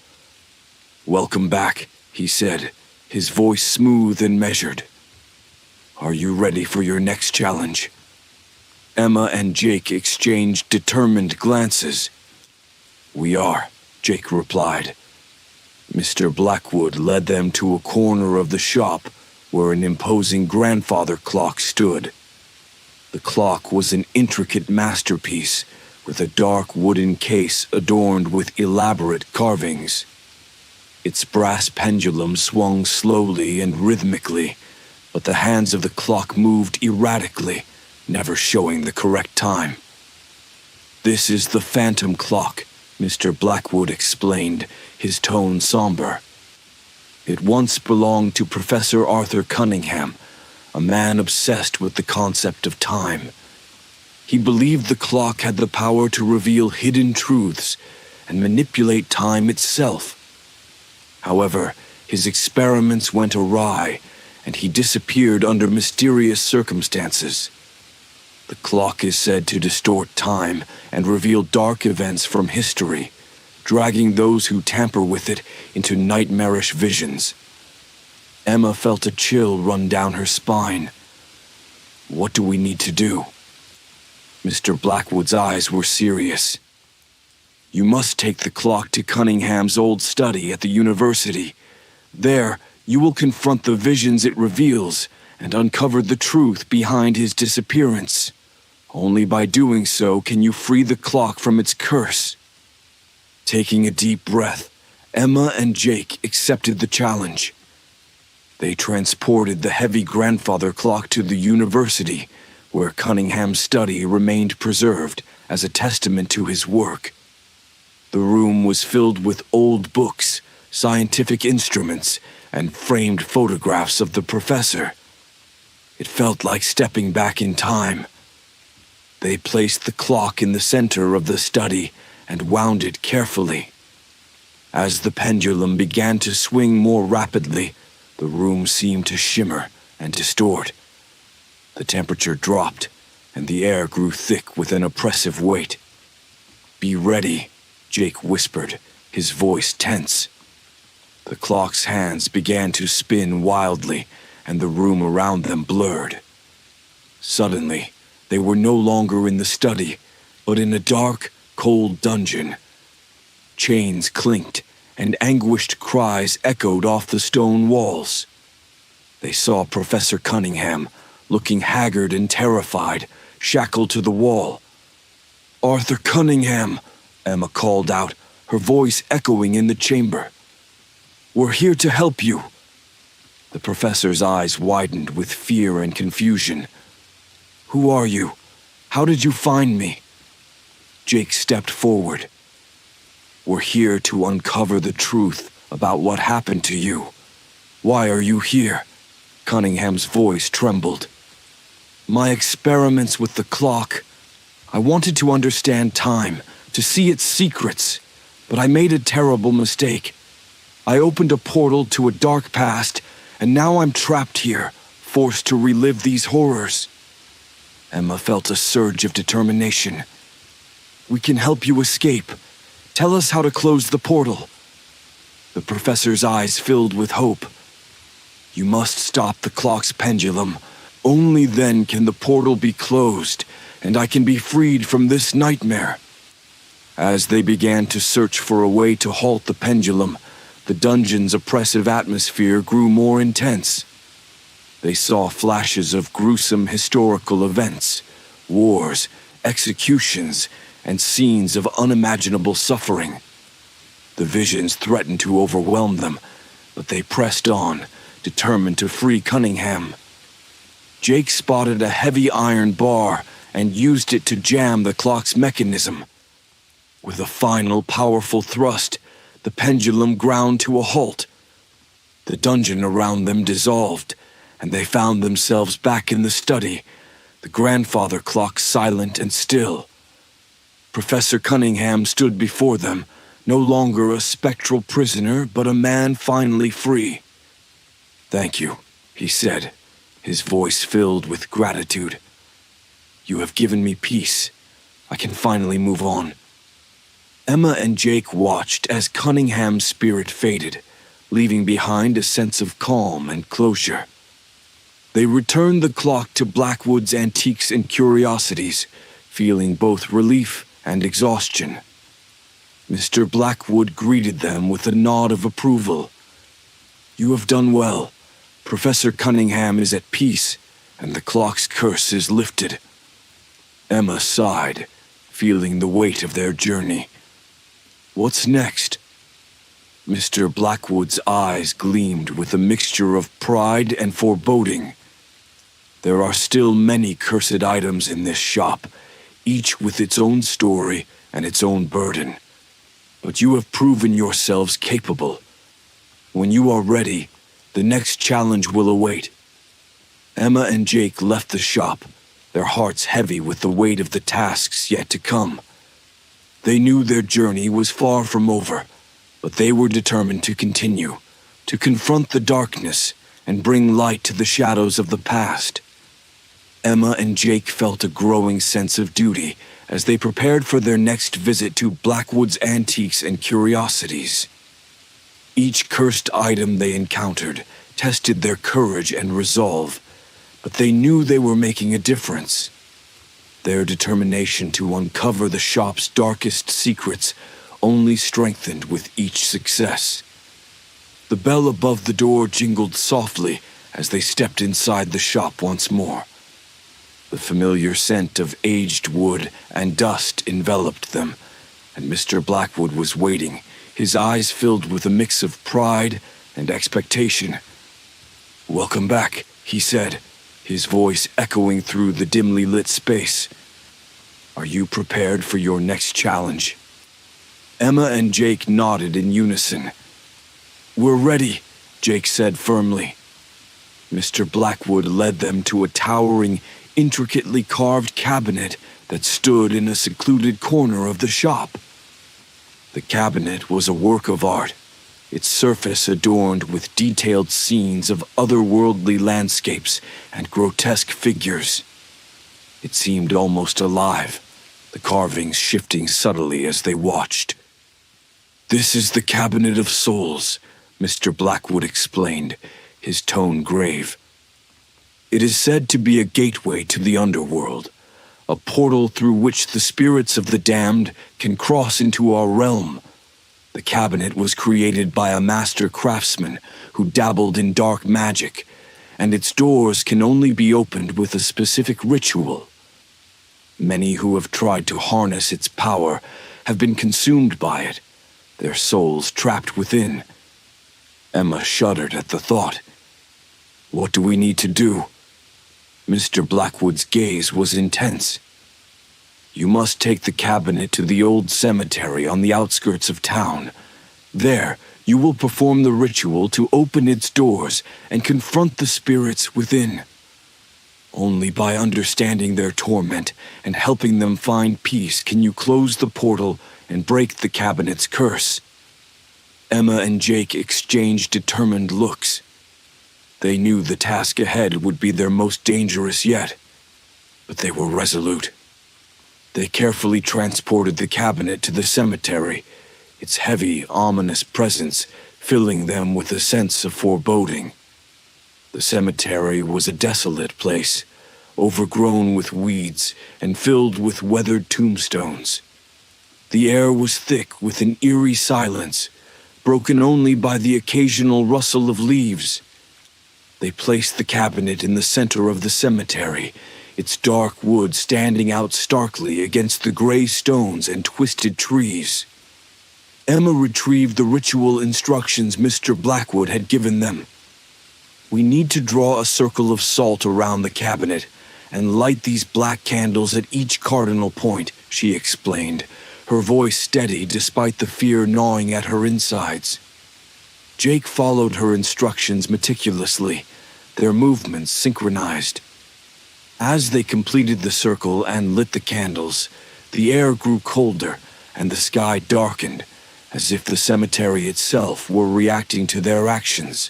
"Welcome back," he said, his voice smooth and measured. "Are you ready for your next challenge?" Emma and Jake exchanged determined glances. "We are," Jake replied. Mr. Blackwood led them to a corner of the shop where an imposing grandfather clock stood. The clock was an intricate masterpiece with a dark wooden case adorned with elaborate carvings. Its brass pendulum swung slowly and rhythmically, but the hands of the clock moved erratically, never showing the correct time. "This is the phantom clock," Mr. Blackwood explained, his tone somber. "It once belonged to Professor Arthur Cunningham, a man obsessed with the concept of time. He believed the clock had the power to reveal hidden truths and manipulate time itself. However, his experiments went awry, and he disappeared under mysterious circumstances. The clock is said to distort time and reveal dark events from history, dragging those who tamper with it into nightmarish visions." Emma felt a chill run down her spine. "What do we need to do?" Mr. Blackwood's eyes were serious. You must take the clock to Cunningham's old study at the university. There, you will confront the visions it reveals and uncover the truth behind his disappearance. Only by doing so can you free the clock from its curse." Taking a deep breath, Emma and Jake accepted the challenge. They transported the heavy grandfather clock to the university, where Cunningham's study remained preserved as a testament to his work. The room was filled with old books, scientific instruments, and framed photographs of the professor. It felt like stepping back in time. They placed the clock in the center of the study and wound it carefully. As the pendulum began to swing more rapidly, the room seemed to shimmer and distort. The temperature dropped, and the air grew thick with an oppressive weight. "Be ready," Jake whispered, his voice tense. The clock's hands began to spin wildly, and the room around them blurred. Suddenly, they were no longer in the study, but in a dark, cold dungeon. Chains clinked, and anguished cries echoed off the stone walls. They saw Professor Cunningham, looking haggard and terrified, shackled to the wall. "Arthur Cunningham," Emma called out, her voice echoing in the chamber. "We're here to help you." The professor's eyes widened with fear and confusion. "Who are you? How did you find me?" Jake stepped forward. "We're here to uncover the truth about what happened to you. Why are you here?" Cunningham's voice trembled. "My experiments with the clock. I wanted to understand time, to see its secrets, but I made a terrible mistake. I opened a portal to a dark past, and now I'm trapped here, forced to relive these horrors." Emma felt a surge of determination. "We can help you escape. Tell us how to close the portal." The professor's eyes filled with hope. "You must stop the clock's pendulum. Only then can the portal be closed, and I can be freed from this nightmare." As they began to search for a way to halt the pendulum, the dungeon's oppressive atmosphere grew more intense. They saw flashes of gruesome historical events, wars, executions, and scenes of unimaginable suffering. The visions threatened to overwhelm them, but they pressed on, determined to free Cunningham. Jake spotted a heavy iron bar and used it to jam the clock's mechanism. With a final powerful thrust, the pendulum ground to a halt. The dungeon around them dissolved, and they found themselves back in the study, the grandfather clock silent and still. Professor Cunningham stood before them, no longer a spectral prisoner, but a man finally free. "Thank you," he said, his voice filled with gratitude. "You have given me peace. I can finally move on." Emma and Jake watched as Cunningham's spirit faded, leaving behind a sense of calm and closure. They returned the clock to Blackwood's Antiques and Curiosities, feeling both relief and exhaustion. Mr. Blackwood greeted them with a nod of approval. "You have done well. Professor Cunningham is at peace, and the clock's curse is lifted." Emma sighed, feeling the weight of their journey. "What's next?" Mr. Blackwood's eyes gleamed with a mixture of pride and foreboding. "There are still many cursed items in this shop, each with its own story and its own burden. But you have proven yourselves capable. When you are ready, the next challenge will await." Emma and Jake left the shop, their hearts heavy with the weight of the tasks yet to come. They knew their journey was far from over, but they were determined to continue, to confront the darkness and bring light to the shadows of the past. Emma and Jake felt a growing sense of duty as they prepared for their next visit to Blackwood's Antiques and Curiosities. Each cursed item they encountered tested their courage and resolve, but they knew they were making a difference. Their determination to uncover the shop's darkest secrets only strengthened with each success. The bell above the door jingled softly as they stepped inside the shop once more. The familiar scent of aged wood and dust enveloped them, and Mr. Blackwood was waiting, his eyes filled with a mix of pride and expectation. "Welcome back," he said, his voice echoing through the dimly lit space. "Are you prepared for your next challenge?" Emma and Jake nodded in unison. "We're ready," Jake said firmly. Mr. Blackwood led them to a towering, intricately carved cabinet that stood in a secluded corner of the shop. The cabinet was a work of art, its surface adorned with detailed scenes of otherworldly landscapes and grotesque figures. It seemed almost alive, the carvings shifting subtly as they watched. "This is the Cabinet of Souls," Mr. Blackwood explained, his tone grave. "It is said to be a gateway to the underworld, a portal through which the spirits of the damned can cross into our realm. The cabinet was created by a master craftsman who dabbled in dark magic, and its doors can only be opened with a specific ritual. Many who have tried to harness its power have been consumed by it, their souls trapped within." Emma shuddered at the thought. "What do we need to do?" Mr. Blackwood's gaze was intense. "You must take the cabinet to the old cemetery on the outskirts of town. There, you will perform the ritual to open its doors and confront the spirits within. Only by understanding their torment and helping them find peace can you close the portal and break the cabinet's curse." Emma and Jake exchanged determined looks. They knew the task ahead would be their most dangerous yet, but they were resolute. They carefully transported the cabinet to the cemetery, its heavy, ominous presence filling them with a sense of foreboding. The cemetery was a desolate place, overgrown with weeds and filled with weathered tombstones. The air was thick with an eerie silence, broken only by the occasional rustle of leaves. They placed the cabinet in the center of the cemetery, its dark wood standing out starkly against the gray stones and twisted trees. Emma retrieved the ritual instructions Mr. Blackwood had given them. "We need to draw a circle of salt around the cabinet and light these black candles at each cardinal point," she explained, her voice steady despite the fear gnawing at her insides. Jake followed her instructions meticulously, their movements synchronized. As they completed the circle and lit the candles, the air grew colder and the sky darkened, as if the cemetery itself were reacting to their actions.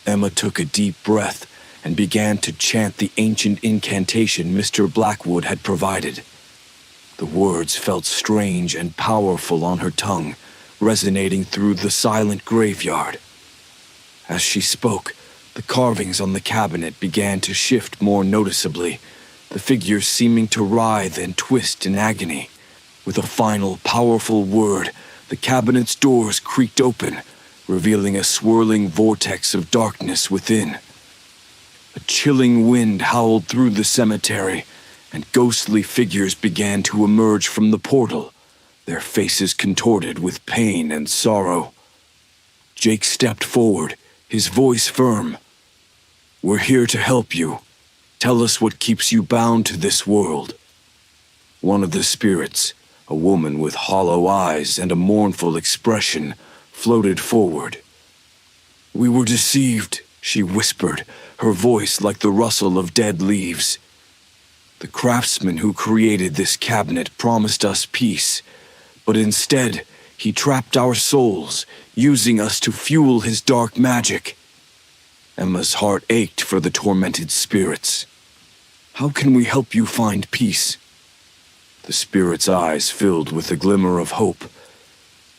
Emma took a deep breath and began to chant the ancient incantation Mr. Blackwood had provided. The words felt strange and powerful on her tongue, resonating through the silent graveyard. As she spoke, the carvings on the cabinet began to shift more noticeably, the figures seeming to writhe and twist in agony. With a final, powerful word, the cabinet's doors creaked open, revealing a swirling vortex of darkness within. A chilling wind howled through the cemetery, and ghostly figures began to emerge from the portal, their faces contorted with pain and sorrow. Jake stepped forward, his voice firm. "We're here to help you. Tell us what keeps you bound to this world." One of the spirits, a woman with hollow eyes and a mournful expression, floated forward. "We were deceived," she whispered, her voice like the rustle of dead leaves. "The craftsman who created this cabinet promised us peace, but instead he trapped our souls, using us to fuel his dark magic." Emma's heart ached for the tormented spirits. "How can we help you find peace?" The spirit's eyes filled with a glimmer of hope.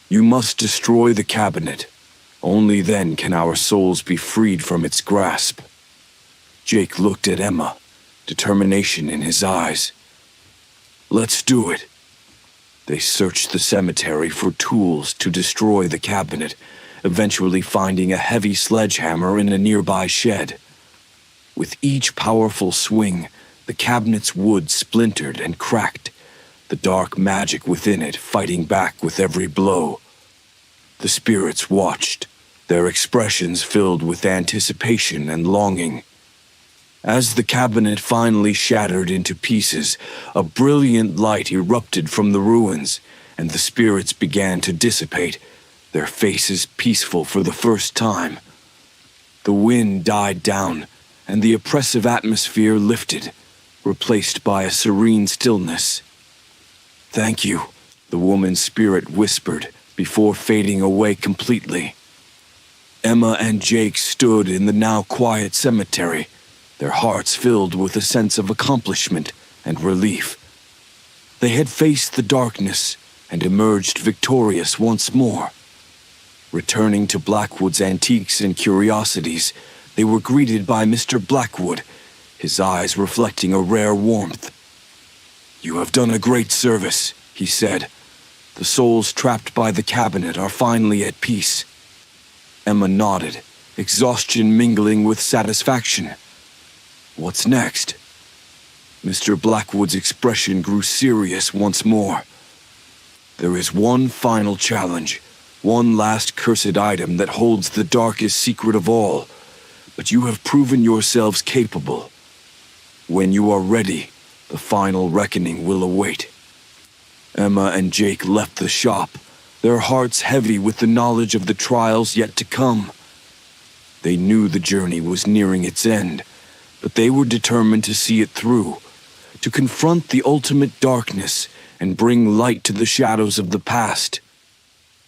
"You must destroy the cabinet. Only then can our souls be freed from its grasp." Jake looked at Emma, determination in his eyes. "Let's do it." They searched the cemetery for tools to destroy the cabinet, eventually finding a heavy sledgehammer in a nearby shed. With each powerful swing, the cabinet's wood splintered and cracked, the dark magic within it fighting back with every blow. The spirits watched, their expressions filled with anticipation and longing. As the cabinet finally shattered into pieces, a brilliant light erupted from the ruins, and the spirits began to dissipate, their faces peaceful for the first time. The wind died down, and the oppressive atmosphere lifted, replaced by a serene stillness. "Thank you," the woman's spirit whispered, before fading away completely. Emma and Jake stood in the now quiet cemetery, their hearts filled with a sense of accomplishment and relief. They had faced the darkness and emerged victorious once more. Returning to Blackwood's antiques and curiosities, they were greeted by Mr. Blackwood, his eyes reflecting a rare warmth. "You have done a great service," he said. "The souls trapped by the cabinet are finally at peace." Emma nodded, exhaustion mingling with satisfaction. "What's next?" Mr. Blackwood's expression grew serious once more. "There is one final challenge, one last cursed item that holds the darkest secret of all, but you have proven yourselves capable. When you are ready, the final reckoning will await." Emma and Jake left the shop, their hearts heavy with the knowledge of the trials yet to come. They knew the journey was nearing its end, but they were determined to see it through, to confront the ultimate darkness and bring light to the shadows of the past.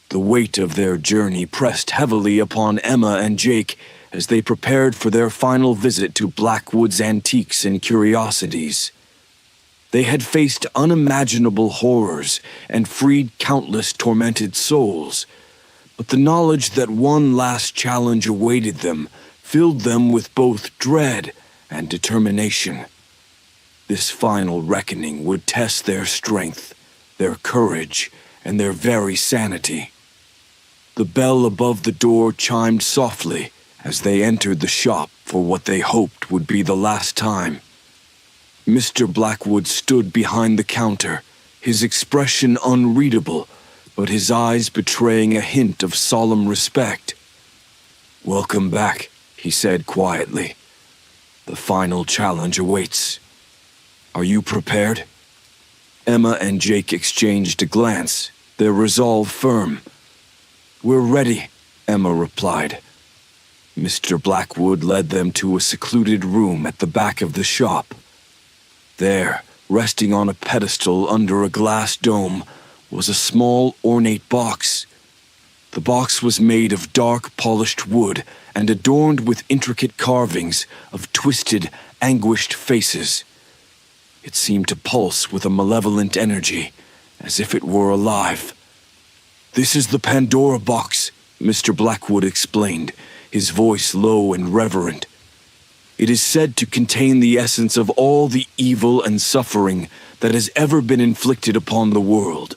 The weight of their journey pressed heavily upon Emma and Jake as they prepared for their final visit to Blackwood's antiques and curiosities. They had faced unimaginable horrors and freed countless tormented souls, but the knowledge that one last challenge awaited them filled them with both dread and determination. This final reckoning would test their strength, their courage, and their very sanity. The bell above the door chimed softly as they entered the shop for what they hoped would be the last time. Mr. Blackwood stood behind the counter, his expression unreadable, but his eyes betraying a hint of solemn respect. "Welcome back," he said quietly. "The final challenge awaits. Are you prepared?" Emma and Jake exchanged a glance, their resolve firm. "We're ready," Emma replied. Mr. Blackwood led them to a secluded room at the back of the shop. There, resting on a pedestal under a glass dome, was a small, ornate box. The box was made of dark, polished wood and adorned with intricate carvings of twisted, anguished faces. It seemed to pulse with a malevolent energy, as if it were alive. "This is the Pandora box," Mr. Blackwood explained, his voice low and reverent. "It is said to contain the essence of all the evil and suffering that has ever been inflicted upon the world.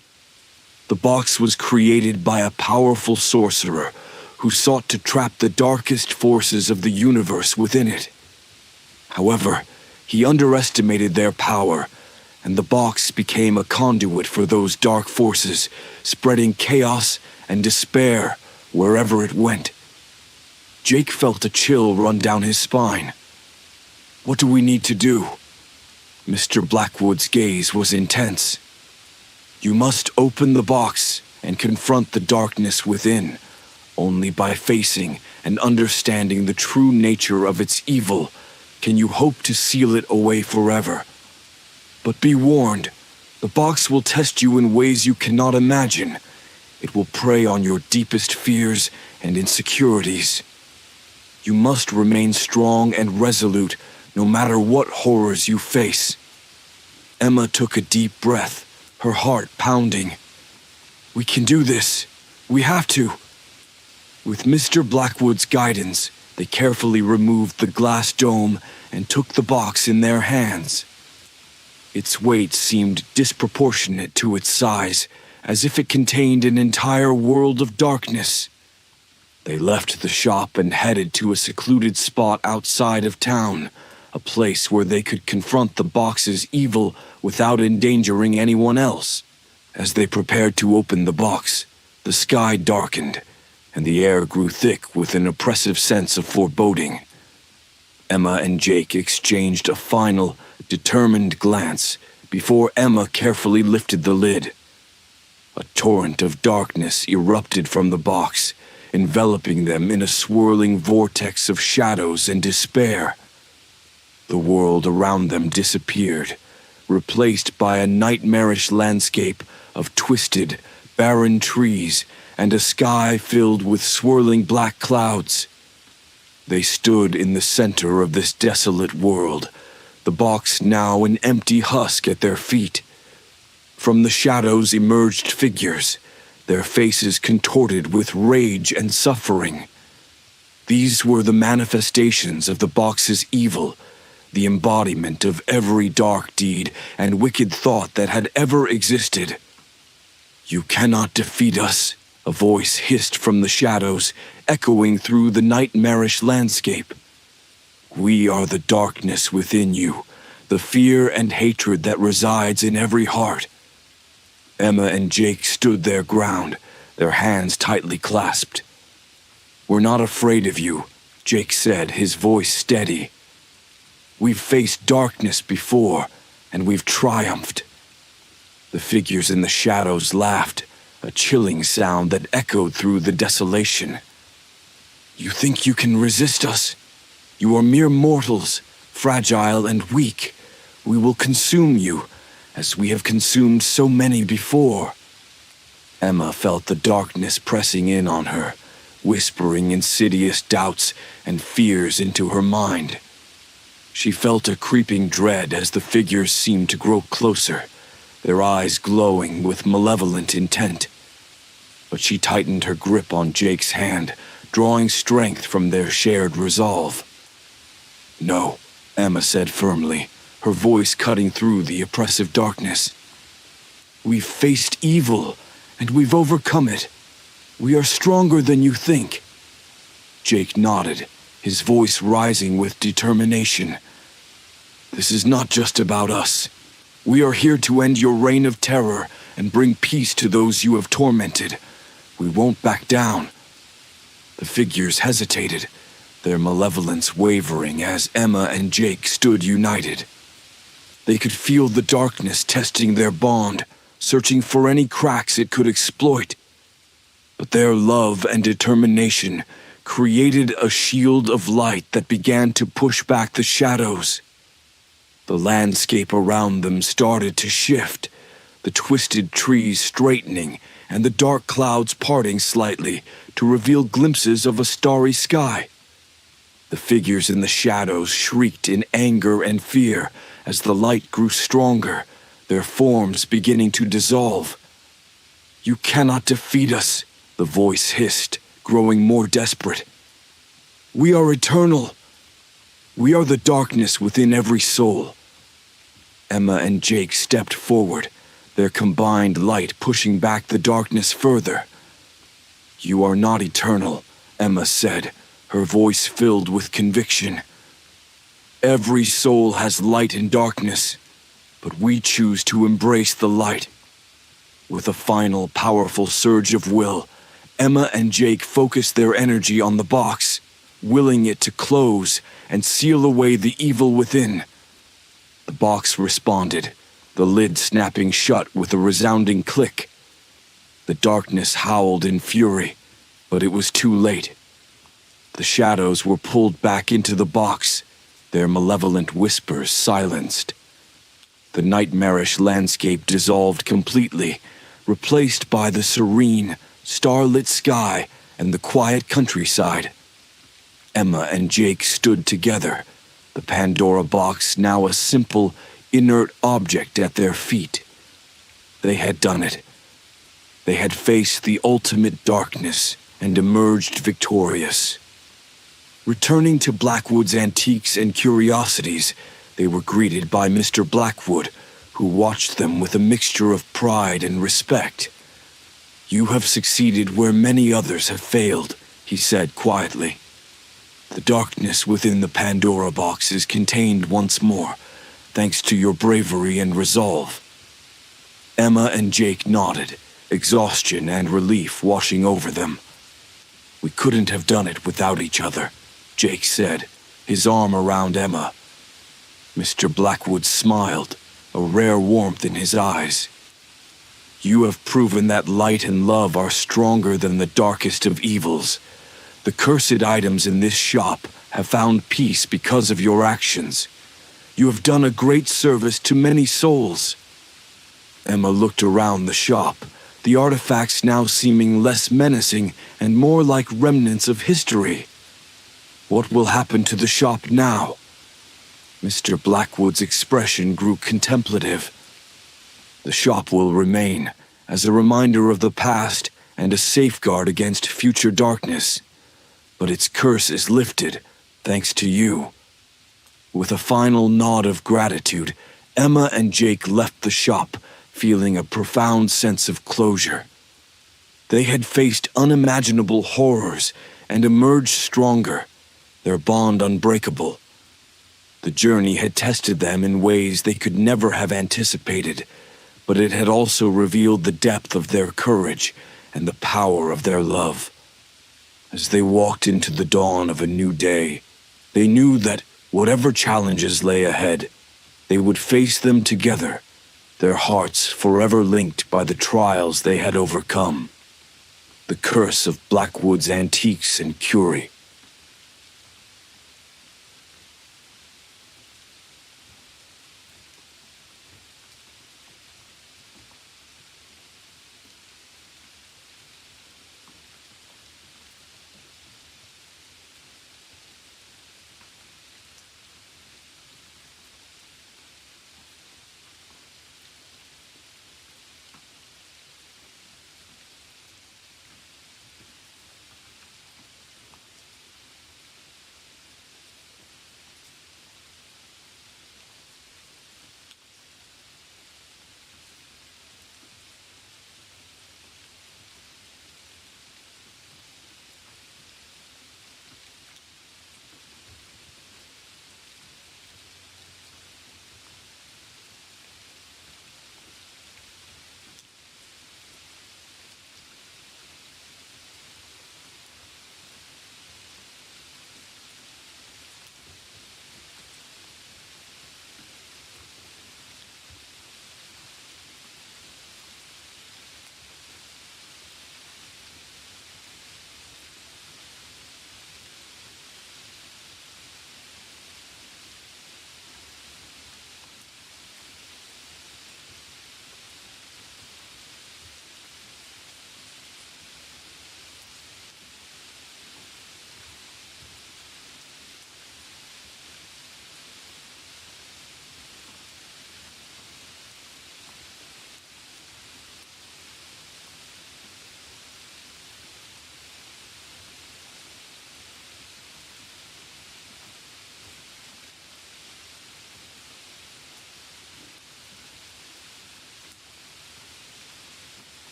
The box was created by a powerful sorcerer who sought to trap the darkest forces of the universe within it. However, he underestimated their power, and the box became a conduit for those dark forces, spreading chaos and despair wherever it went." Jake felt a chill run down his spine. "What do we need to do?" Mr. Blackwood's gaze was intense. "You must open the box and confront the darkness within. Only by facing and understanding the true nature of its evil can you hope to seal it away forever. But be warned, the box will test you in ways you cannot imagine. It will prey on your deepest fears and insecurities. You must remain strong and resolute no matter what horrors you face." Emma took a deep breath, her heart pounding. "We can do this. We have to." With Mr. Blackwood's guidance, they carefully removed the glass dome and took the box in their hands. Its weight seemed disproportionate to its size, as if it contained an entire world of darkness. They left the shop and headed to a secluded spot outside of town, a place where they could confront the box's evil without endangering anyone else. As they prepared to open the box, the sky darkened, and the air grew thick with an oppressive sense of foreboding. Emma and Jake exchanged a final, determined glance before Emma carefully lifted the lid. A torrent of darkness erupted from the box, enveloping them in a swirling vortex of shadows and despair. The world around them disappeared, replaced by a nightmarish landscape of twisted, barren trees and a sky filled with swirling black clouds. They stood in the center of this desolate world, the box now an empty husk at their feet. From the shadows emerged figures, their faces contorted with rage and suffering. These were the manifestations of the box's evil, the embodiment of every dark deed and wicked thought that had ever existed. "You cannot defeat us," a voice hissed from the shadows, echoing through the nightmarish landscape. "We are the darkness within you, the fear and hatred that resides in every heart." Emma and Jake stood their ground, their hands tightly clasped. "We're not afraid of you," Jake said, his voice steady. "We've faced darkness before, and we've triumphed." The figures in the shadows laughed, a chilling sound that echoed through the desolation. "You think you can resist us? You are mere mortals, fragile and weak. We will consume you, as we have consumed so many before." Emma felt the darkness pressing in on her, whispering insidious doubts and fears into her mind. She felt a creeping dread as the figures seemed to grow closer, their eyes glowing with malevolent intent. But she tightened her grip on Jake's hand, drawing strength from their shared resolve. "No," Emma said firmly, her voice cutting through the oppressive darkness. "We've faced evil, and we've overcome it. We are stronger than you think." Jake nodded, his voice rising with determination. "This is not just about us. We are here to end your reign of terror and bring peace to those you have tormented. We won't back down." The figures hesitated, their malevolence wavering as Emma and Jake stood united. They could feel the darkness testing their bond, searching for any cracks it could exploit. But their love and determination created a shield of light that began to push back the shadows. The landscape around them started to shift, the twisted trees straightening and the dark clouds parting slightly to reveal glimpses of a starry sky. The figures in the shadows shrieked in anger and fear as the light grew stronger, their forms beginning to dissolve. "You cannot defeat us," the voice hissed, growing more desperate. "We are eternal. We are the darkness within every soul." Emma and Jake stepped forward, their combined light pushing back the darkness further. "You are not eternal," Emma said, her voice filled with conviction. "Every soul has light and darkness, but we choose to embrace the light." With a final powerful surge of will, Emma and Jake focused their energy on the box, willing it to close and seal away the evil within. The box responded, the lid snapping shut with a resounding click. The darkness howled in fury, but it was too late. The shadows were pulled back into the box, their malevolent whispers silenced. The nightmarish landscape dissolved completely, replaced by the serene, starlit sky and the quiet countryside. Emma and Jake stood together, the Pandora box now a simple, inert object at their feet. They had done it. They had faced the ultimate darkness and emerged victorious. Returning to Blackwood's antiques and curiosities, they were greeted by Mr. Blackwood, who watched them with a mixture of pride and respect. "You have succeeded where many others have failed," he said quietly. "The darkness within the Pandora box is contained once more, thanks to your bravery and resolve." Emma and Jake nodded, exhaustion and relief washing over them. "We couldn't have done it without each other," Jake said, his arm around Emma. Mr. Blackwood smiled, a rare warmth in his eyes. "You have proven that light and love are stronger than the darkest of evils. The cursed items in this shop have found peace because of your actions. You have done a great service to many souls." Emma looked around the shop, the artifacts now seeming less menacing and more like remnants of history. "What will happen to the shop now?" Mr. Blackwood's expression grew contemplative. "The shop will remain, as a reminder of the past and a safeguard against future darkness. But its curse is lifted, thanks to you." With a final nod of gratitude, Emma and Jake left the shop, feeling a profound sense of closure. They had faced unimaginable horrors and emerged stronger, their bond unbreakable. The journey had tested them in ways they could never have anticipated, but it had also revealed the depth of their courage and the power of their love. As they walked into the dawn of a new day, they knew that whatever challenges lay ahead, they would face them together, their hearts forever linked by the trials they had overcome. The curse of Blackwood's antiques and curie